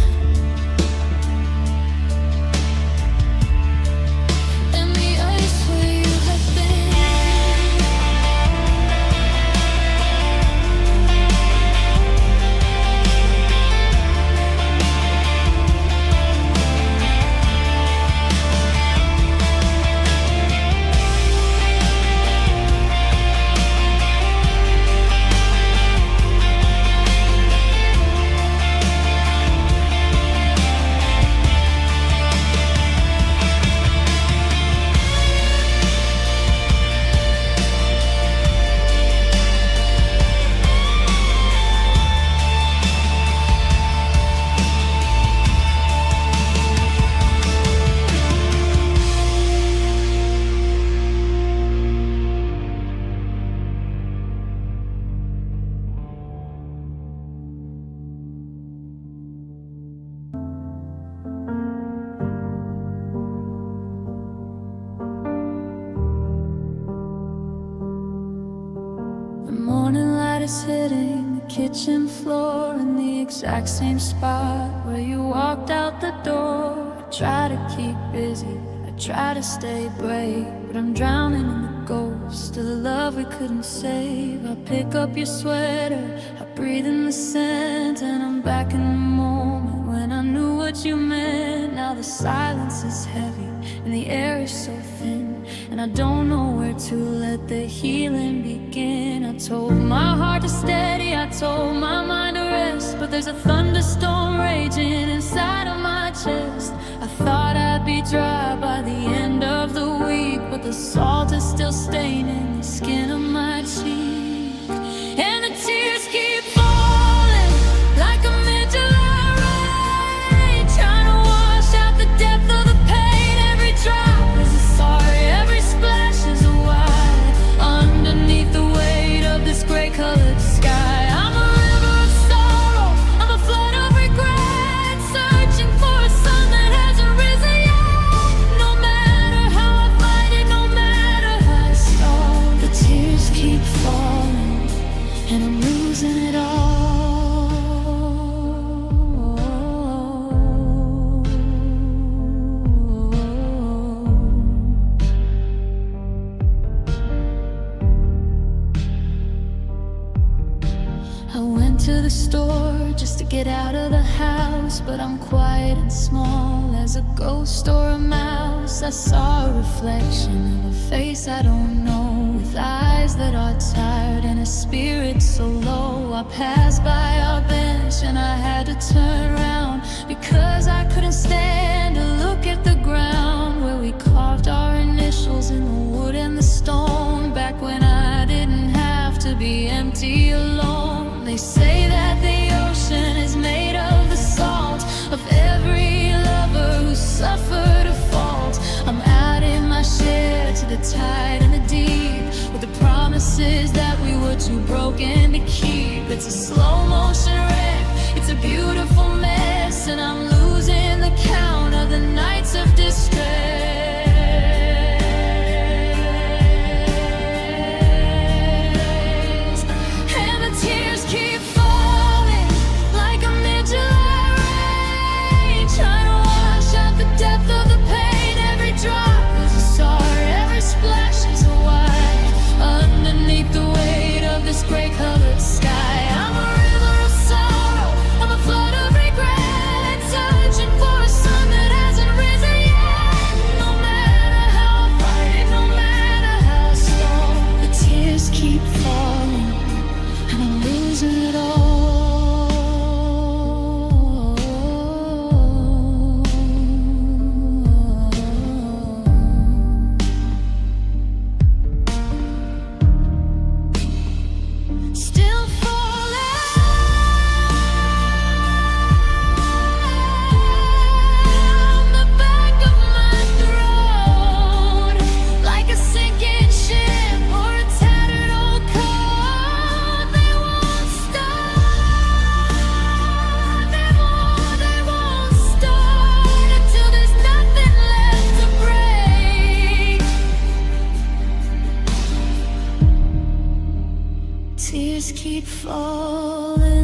and the ice where you have been. The morning light is hitting the kitchen floor in the exact same spot where you walked out the door. I try to keep busy, I try to stay brave, but I'm drowning in the ghost of the love we couldn't save. I pick up your sweater, I breathe in the scent, and I'm back in the moment when I knew what you meant. Now the silence is heavy and the air is so thin, and I don't know where to let the healing begin. I told my heart to steady, I told my mind to rest, but there's a thunderstorm raging inside of my chest. I thought I'd be dry by the end of the week, but the salt is still staining the skin of my cheek, and the tears keep falling like a mid-July rain, trying to wash out the depth of the pain. Every drop is a sorry, every splash is a why, underneath the weight of this gray-colored sky. I'm a river of sorrow, I'm a flood of regret, searching for a sun that hasn't risen yet. No matter how I find it, no matter how I stall, the tears keep falling, and I'm losing it all. I went to the store just to get out of the house, but I'm quiet and small as a ghost or a mouse. I saw a reflection of a face I don't know, with eyes that are tired and a spirit so low. I passed by our bench and I had to turn around because I couldn't stand to look at the ground where we carved our initials in the wood and the stone, back when I didn't have to be empty alone. They say that the ocean is made of the salt of every lover who suffered a fault. I'm adding my share to the tide and the deep, with the promises that we were too broken to keep. It's a slow motion wreck, it's a beautiful mess, and I'm losing the count of the nights of distress. And the tears keep falling like a mid-July rain, trying to wash out the depth of the pain. Every drop is a sorry, every splash is a why, underneath the weight of this gray-colored sky. I'm a river of sorrow, I'm a flood of regret, searching for a sun that hasn't risen yet. keep falling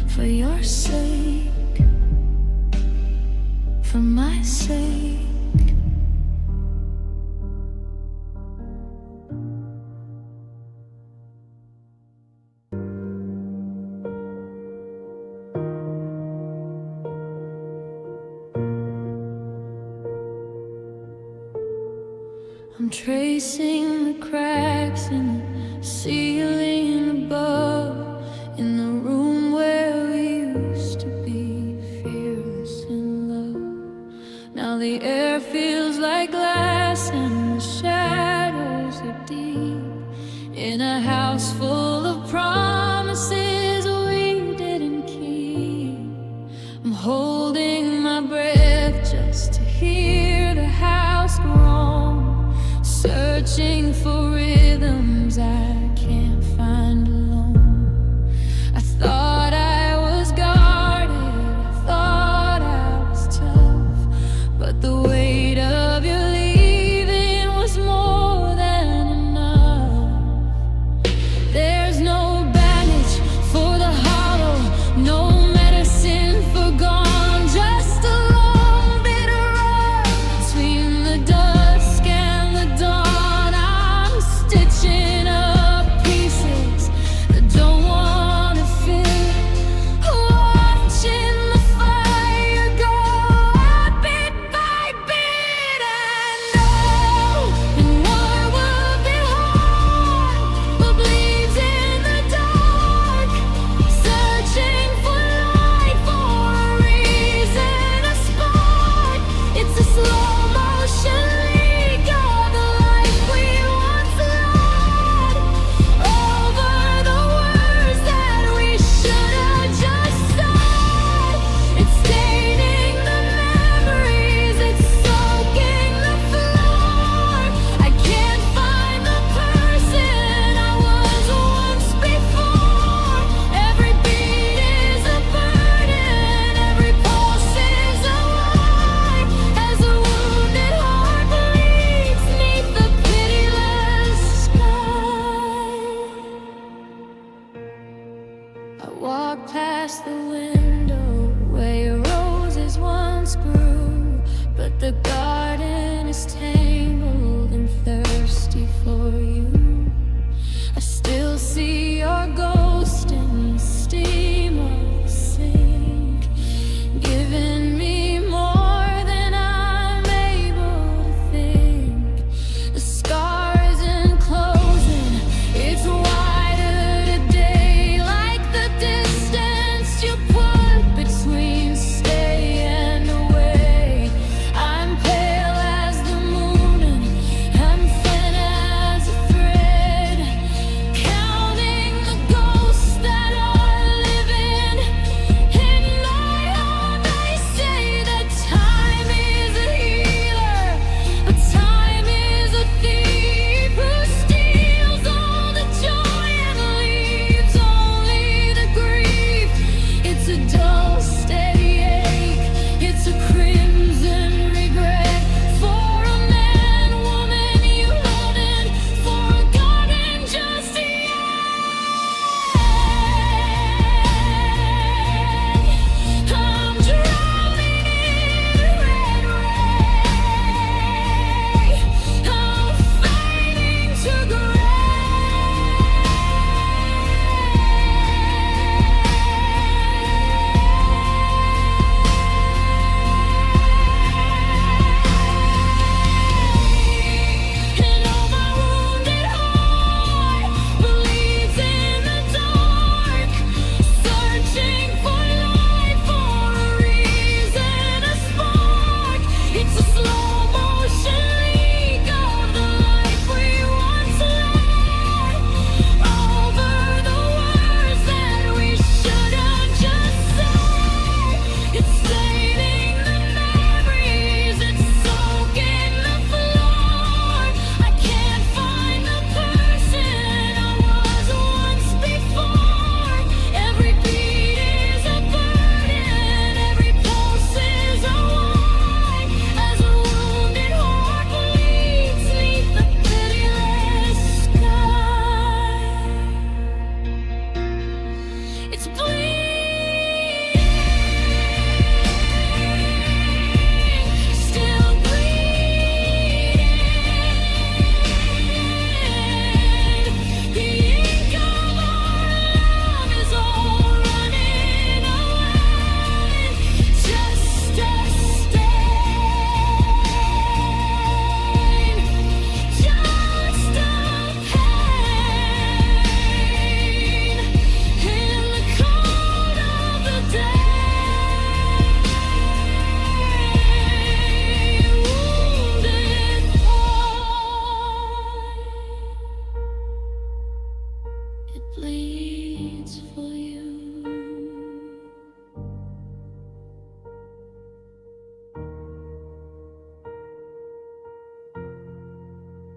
for your sake, for my sake. I'm tracing the cracks in the ceiling above, in the room where we used to be fearless in love. Now the air feels like glass and the shadows are deep, in a house full of promises we didn't keep. I'm holding my breath just to hear the house groan, searching for rhythms I can't find alone. I thought I was guarded, I thought I was tough, but the weight of your leaving was more than enough. There's no bandage for the hollow, no medicine for gone, just a long bitter run between the dusk and the dawn. Stitching up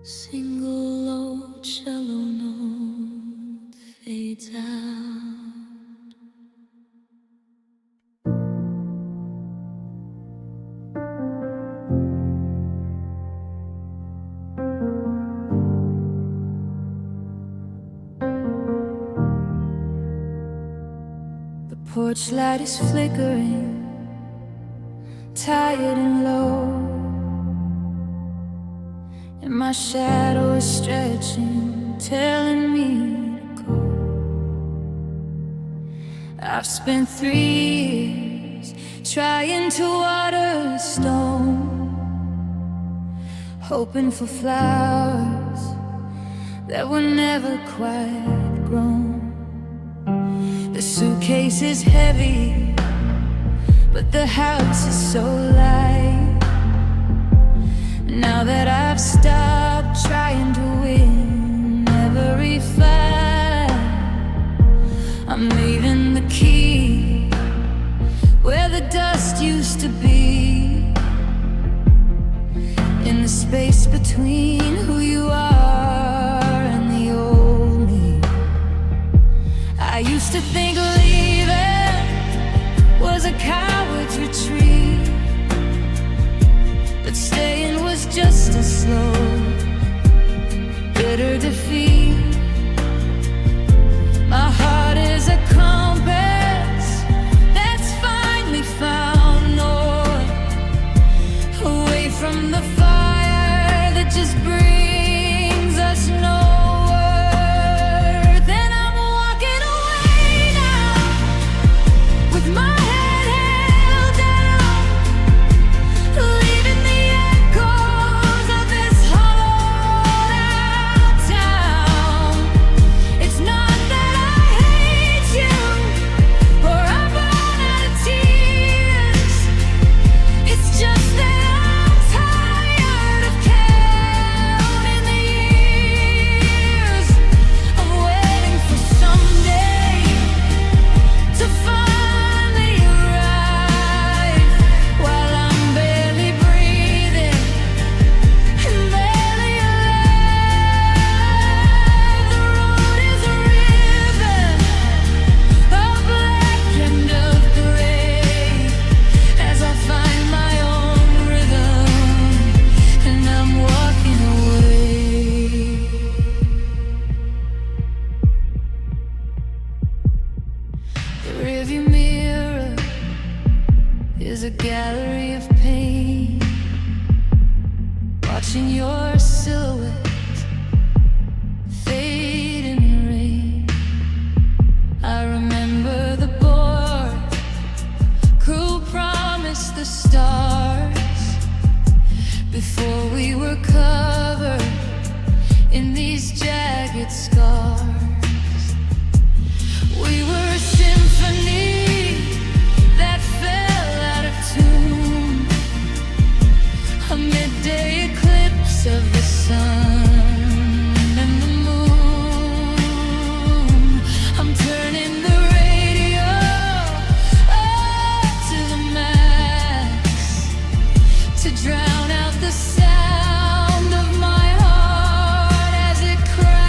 Single old cello note fades out. The porch light is flickering, tired and low, and my shadow is stretching, telling me to go. I've spent 3 years trying to water a stone, hoping for flowers that were never quite grown. The suitcase is heavy, but the house is so light. Now that I've stopped trying to win every fight, I'm leaving the key where the dust used to be, in the space between who you are and the old me. I used to think leaving was a coward's retreat, but staying was just a slow, bitter defeat. My heart is a compass that's finally found north, away from the fire that just brings us nowhere. Then I'm walking away now, with my head held down, leaving the echoes of this hollowed out town. It's not that I hate you, or I'm born out of tears. It's just that I'm tired of counting the years, of waiting for someday to finally arrive, while I'm barely breathing and barely alive. The road is a ribbon of black and of gray, as I find my own rhythm, and I'm walking away. The rearview mirror is a gallery of pain, watching your silhouette fade in the rain. I remember the board crew promised the stars before we were covered in these jagged scars. We were a symphony that fell out of tune, a midday eclipse of the sun and the moon. I'm turning the radio up to the max, to drown out the sound of my heart as it cries.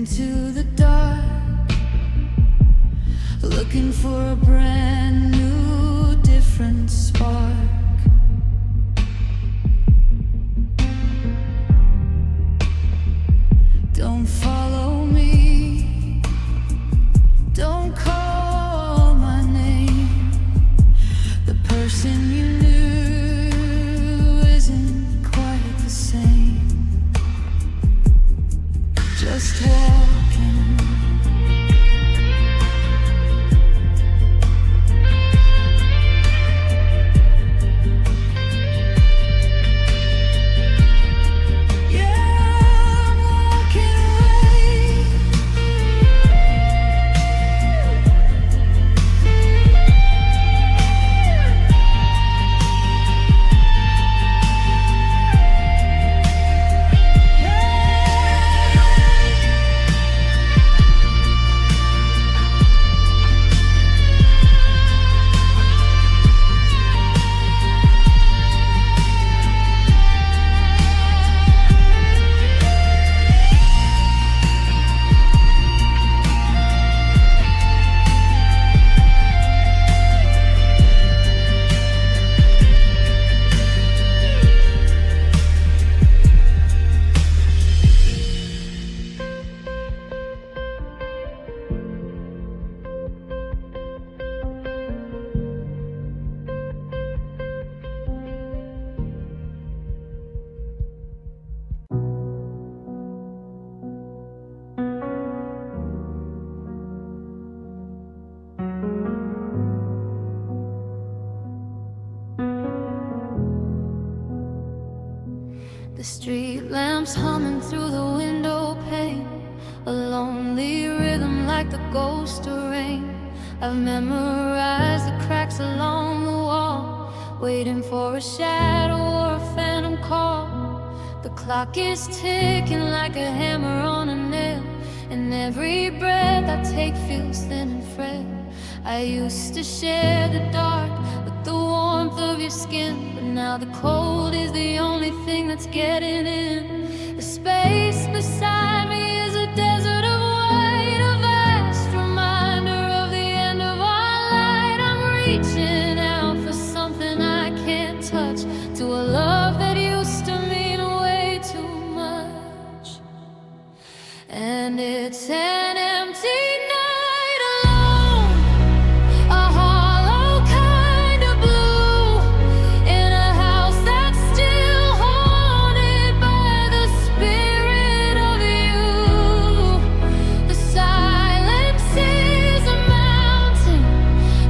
into the dark, looking for a brand new, different spark. Don't follow me, don't call my name. The person you knew isn't quite the same. Just walking, the street lamps humming through the window pane, a lonely rhythm like the ghost of rain. I've memorized the cracks along the wall, waiting for a shadow or a phantom call. The clock is ticking like a hammer on a nail, and every breath I take feels thin and frail. I used to share the dark with the warmth of your skin, but now the cold is the only thing that's getting in. The space beside me is a desert of white, a vast reminder of the end of our light. I'm reaching out for something I can't touch, to a love that used to mean way too much. And it's an empty night alone, a hollow kind of blue, in a house that's still haunted by the spirit of you. The silence is a mountain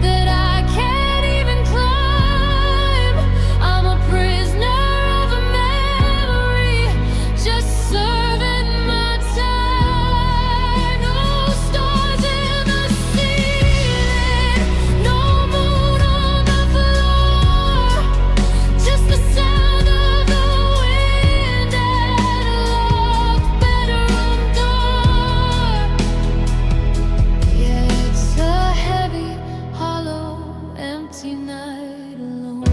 that I can't even climb. I'm a prisoner of a memory, just serving my time. No stars in the ceiling, no moon on the floor, just the sound of the wind at a locked bedroom door. Yeah, it's a heavy, hollow, empty night alone.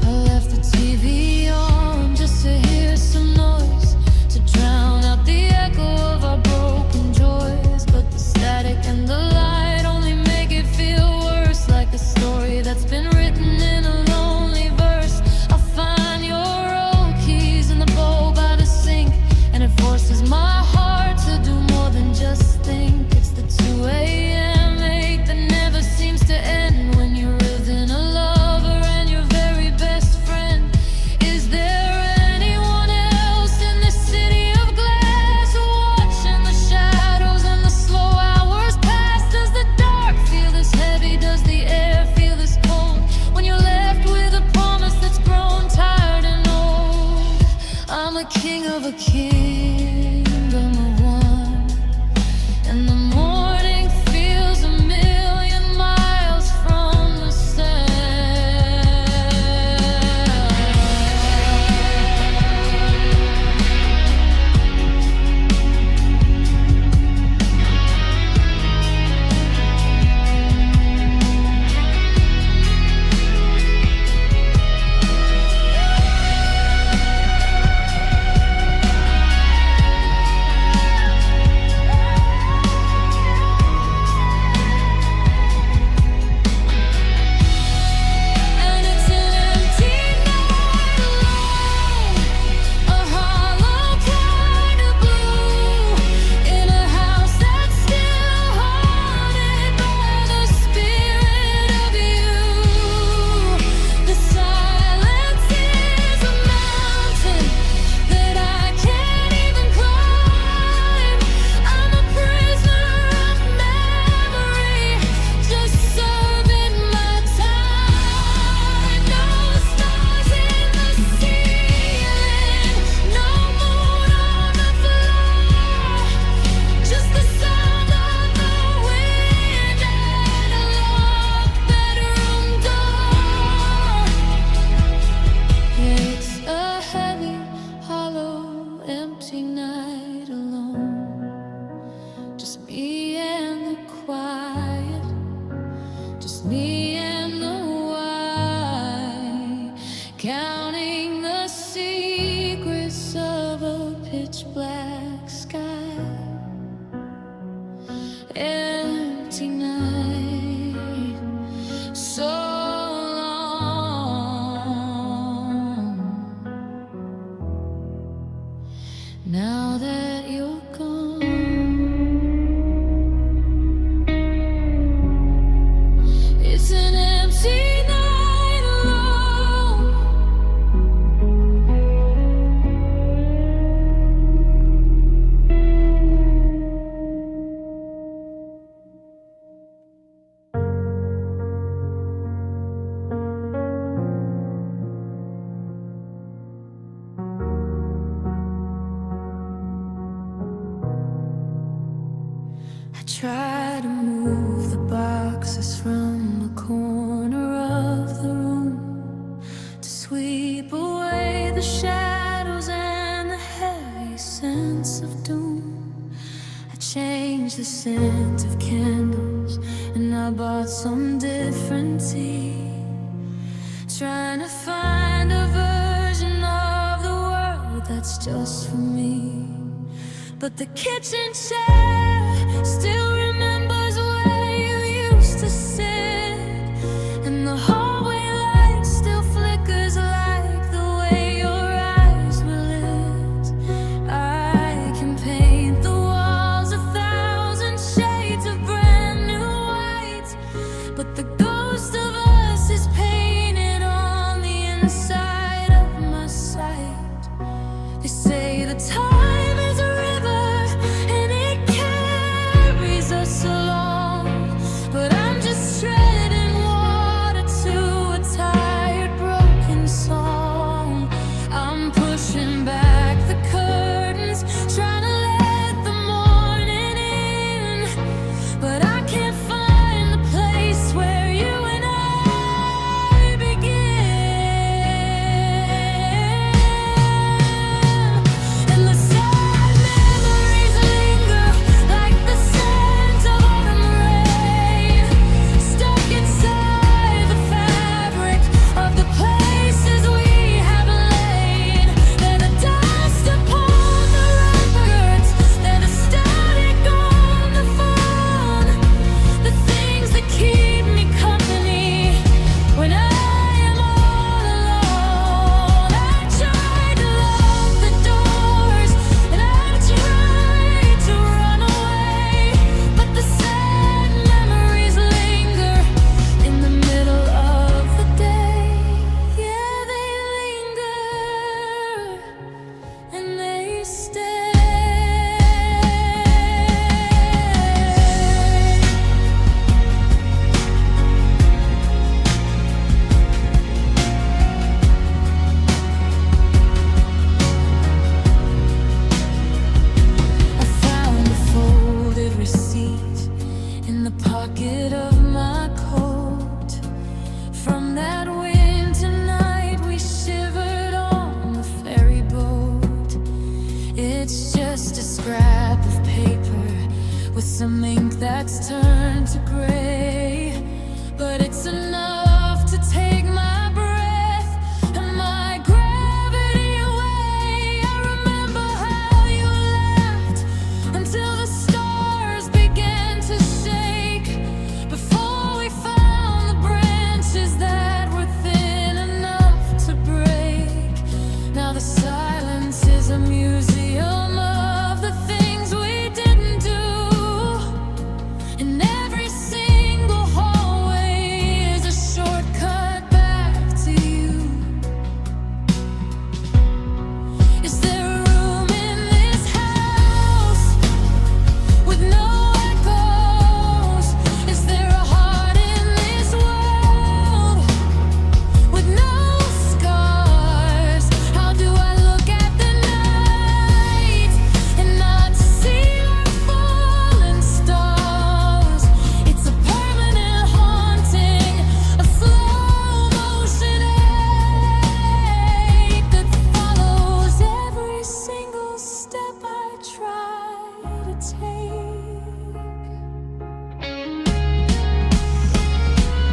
I left the TV on just to hear some noise, to drown out the echo of our broken joys. But the static and the light only make it feel worse, like a story that's been written in a lonely verse. I find your old keys in the bowl by the sink, and it forces my heart to do more than just think. It's the 2 a.m. ache that never seems to end when you're within a lover and your very best friend. Is there anyone else in this city of glass, watching the shadows and the slow hours pass? Does the dark feel this heavy? Does the air feel this cold, when you're left with a promise that's grown tired and old? I'm a king of a kingdom of one, and the morning feels a million miles from the sun. scent of candles, and I bought some different tea, trying to find a version of the world that's just for me. But the kitchen chair still remembers where you used to sit, and the hallway light still flickers like the way your eyes were lit. I can paint the walls 1,000 shades of brand new white, but the ghost of us is painted on the inside of my sight. They say the time is a river and it carries us along, but I'm just treading water to a tired, broken song. I'm pushing back the curtains, trying to let the morning in, but I can't find the place where you and I begin. And the sad memories linger like the scent of autumn rain, stuck inside the fabric of the places we have lain. They're the dust upon the records, they're the static on the phone, the things that keep me company when I am all alone. I've tried to lock the doors, and I've tried to run away, but the sad memories linger in the middle of the day. Yeah, they linger and they stay. I found a folded receipt in the pocket of my coat from that winter night we shivered on the ferry boat. It's just a scrap of paper with some ink that's turned to gray, but it's enough to take my breath and my gravity away. I remember how you laughed until the stars began to shake, before we found the branches that were thin enough to break. Now the silence is a museum of the things we didn't do, and every single hallway is a shortcut back to you. Is there a room in this house with no echoes? Is there a heart in this world with no scars? How do I look at the night and not see our fallen stars? It's a permanent haunting, a slow motion ache that follows every single step I try to take.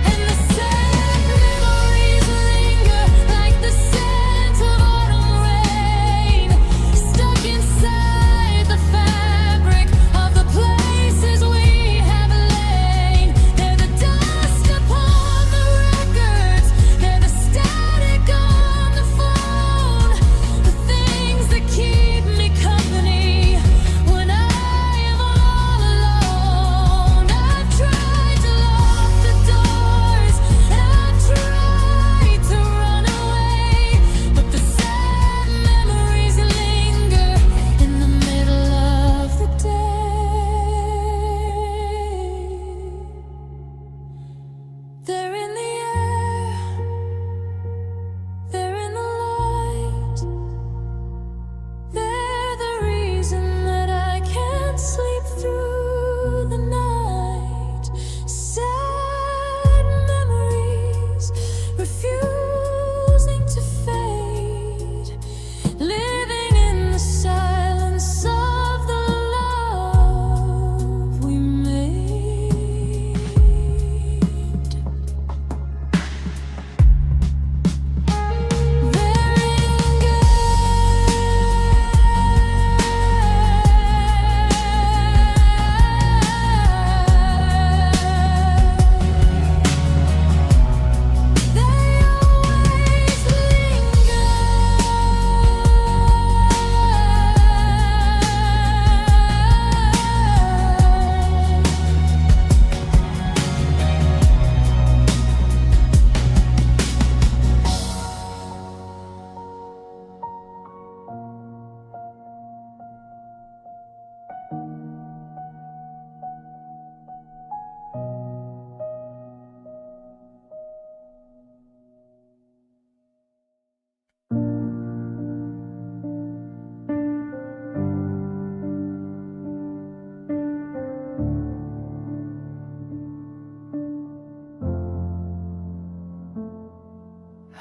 And the sad memories linger like the scent of autumn rain, stuck inside the fabric of the places we have lain. They're the dust upon the records, they're the static on the phone, the things that keep me company when I am all alone. I've tried to lock the doors, and I've tried to run away, but the sad memories linger in the middle of the day. They're in the air, they're in the light, they're the reason that I can't sleep through the night. Sad memories refusing to fade, living in the silence of the love we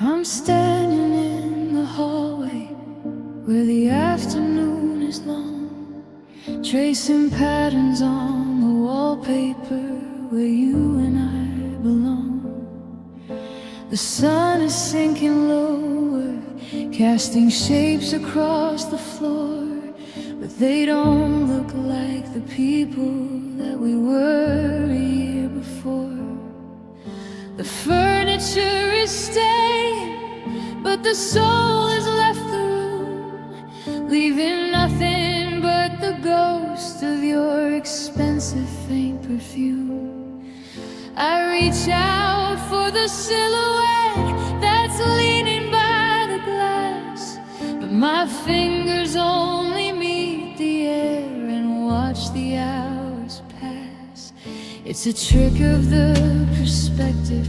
I'm standing in the hallway where the afternoon is long, tracing patterns on the wallpaper where you and I belong. The sun is sinking lower, casting shapes across the floor, but they don't look like the people that we were a year before. The furniture is staying, but the soul has left the room, leaving nothing but the ghost of your expensive faint perfume. I reach out for the silhouette that's leaning by the glass, but my fingers only meet the air and watch the hours pass. It's a trick of the perspective,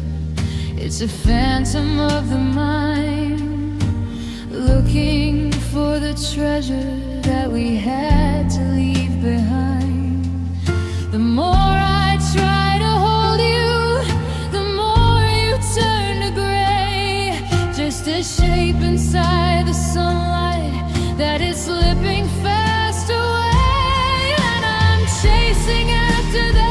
it's a phantom of the mind, looking for the treasure that we had to leave behind. The more I try to hold you, the more you turn to gray, just a shape inside the sunlight that is slipping fast away. And I'm chasing after that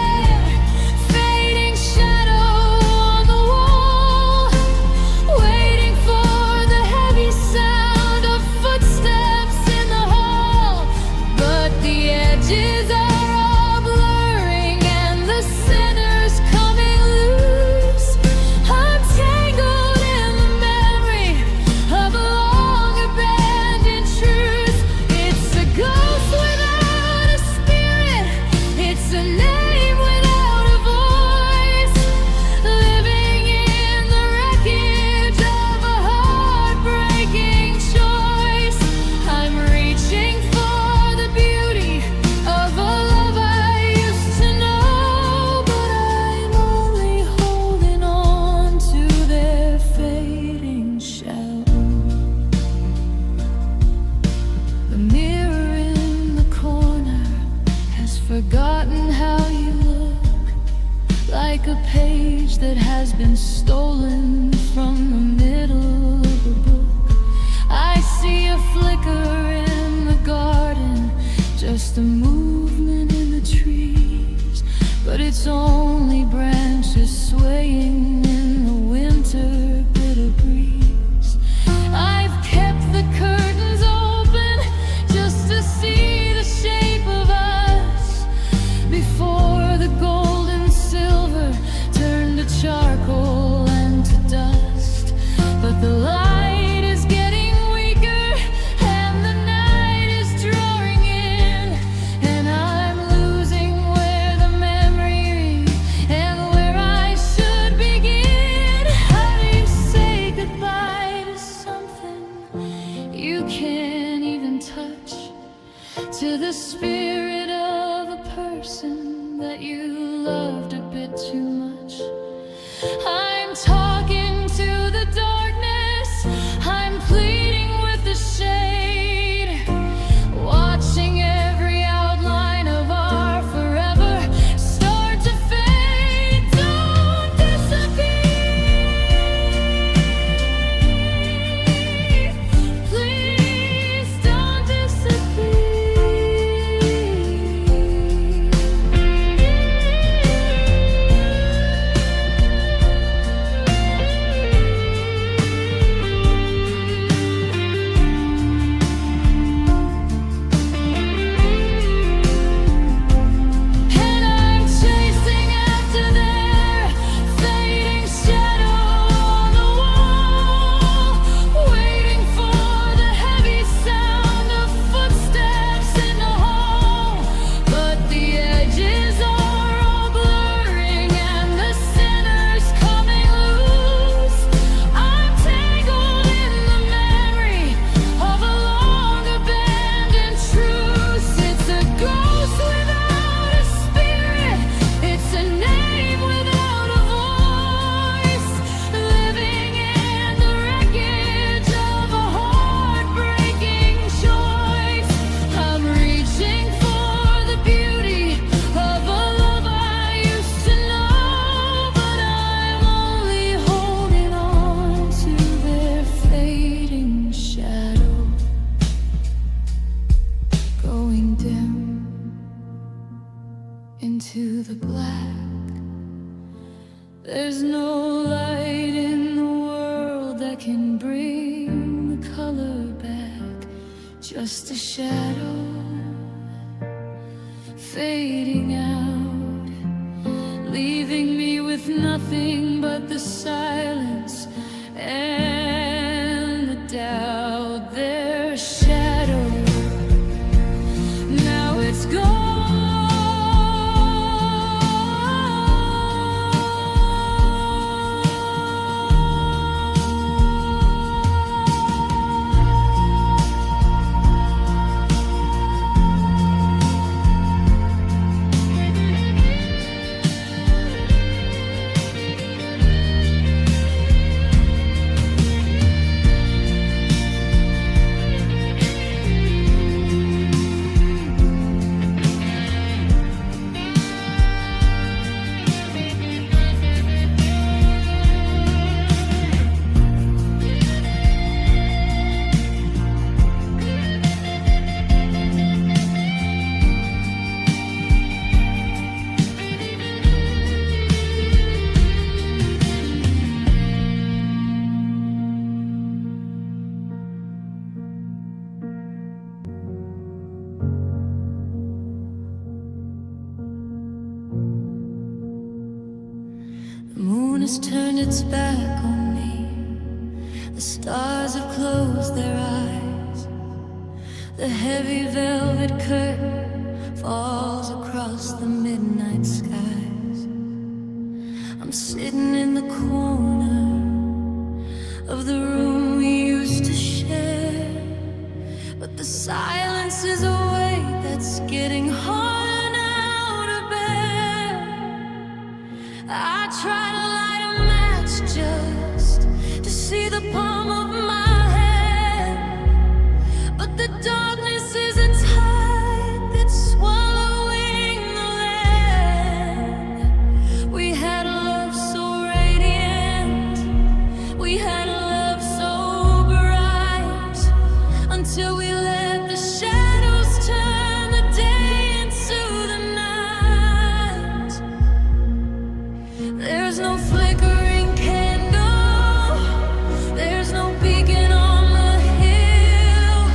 forgotten how you look, like a page that has been stolen from the middle of a book. I see a flicker in the garden, just a movement in the trees, but it's only branches swaying in the winter bitter breeze. I've kept the curtains open just to see the shape of us before the gold and silver turn to charcoal and to dust. But the light is getting weaker and the night is drawing in, and I'm losing where the memory and where I should begin. How do you say goodbye to something you can't even touch, to the spirit of a person that you loved a bit too much? I'm talking to the darkness, I'm pleading with the shade, watching every outline of our forever start to fade. Don't disappear, please don't disappear. can bring the color back, just a shadow fading out, leaving me with nothing but the silence and the doubt. Their shadow, now it's gone. The moon has turned its back on me. The stars have closed their eyes. The heavy velvet curtain falls across the midnight skies. I'm sitting in the corner of the room we used to share, but the silence is a weight that's getting harder now to bear. I try to light a match just to see the palm of my hand, but the darkness is a tide that's swallowing the land. We had a love so radiant, we had a love so bright, until we let the shadows turn the day into the night. There's no flickering candle, there's no beacon on the hill,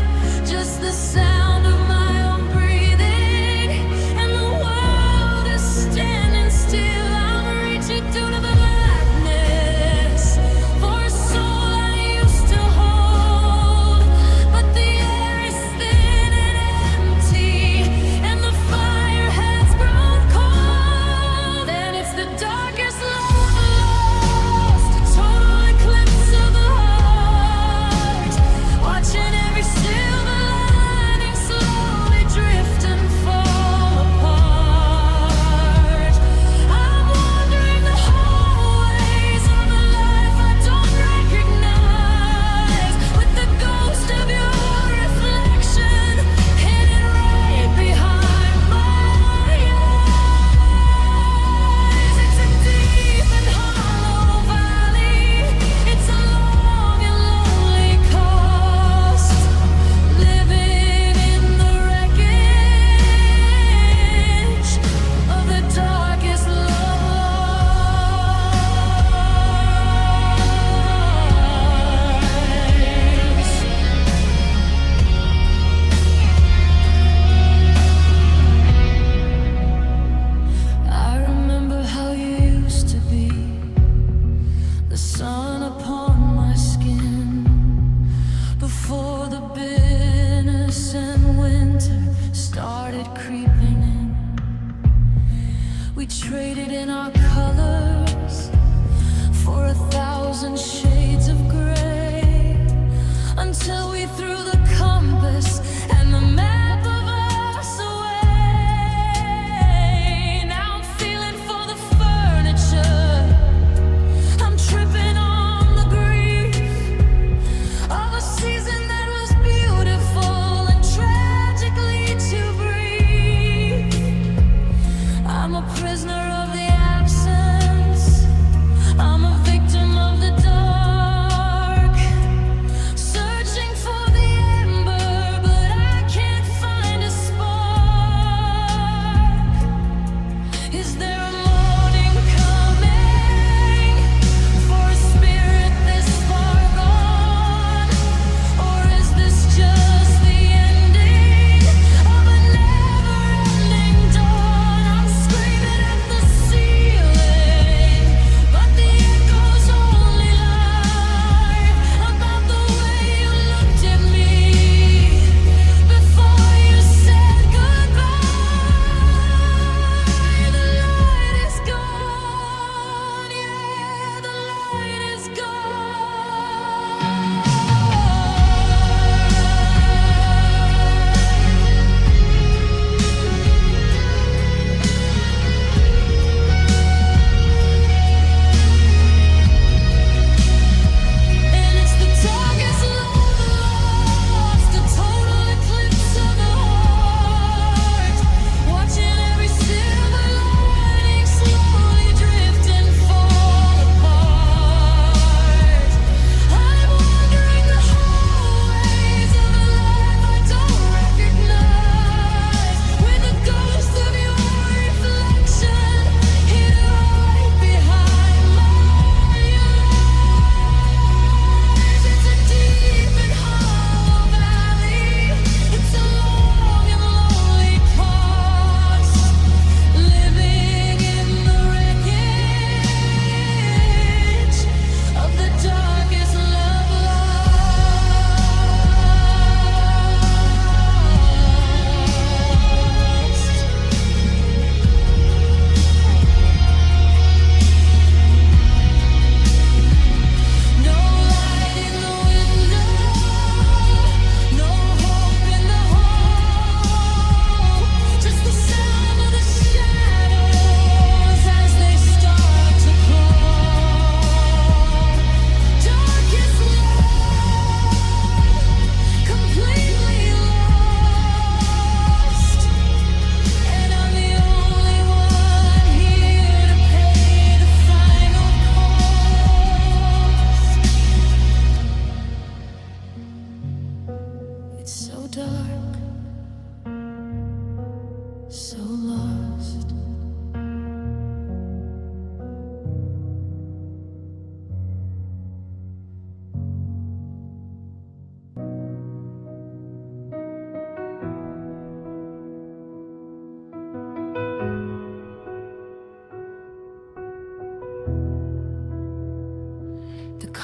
just the sound of my own breathing, and the world is standing still. I'm reaching through to the blackness for a soul I used to hold, but the air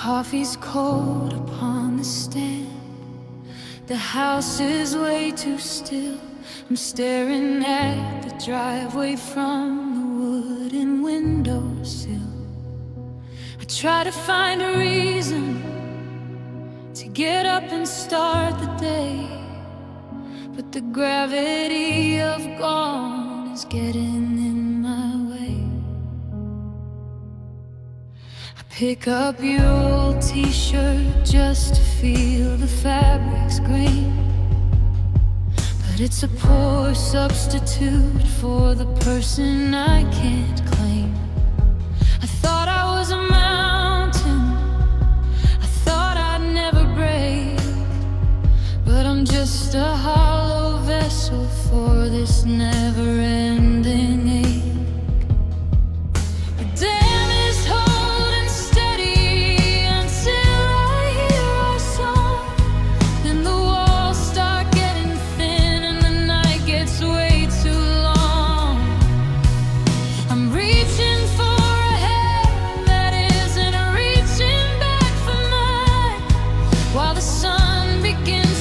coffee's cold upon the stand. The house is way too still. I'm staring at the driveway from the wooden windowsill. I try to find a reason to get up and start the day, but the gravity of gone is getting in my way. I pick up your old t-shirt just to feel the fabric's green, but it's a poor substitute for the person I can't claim. I thought I was a mountain, I thought I'd never break, but I'm just a hollow vessel for this never-ending ache. The dam is holding steady until I hear our song. Then the walls start getting thin and the night gets way too long. I'm reaching for a hand that isn't reaching back for mine, while the sun begins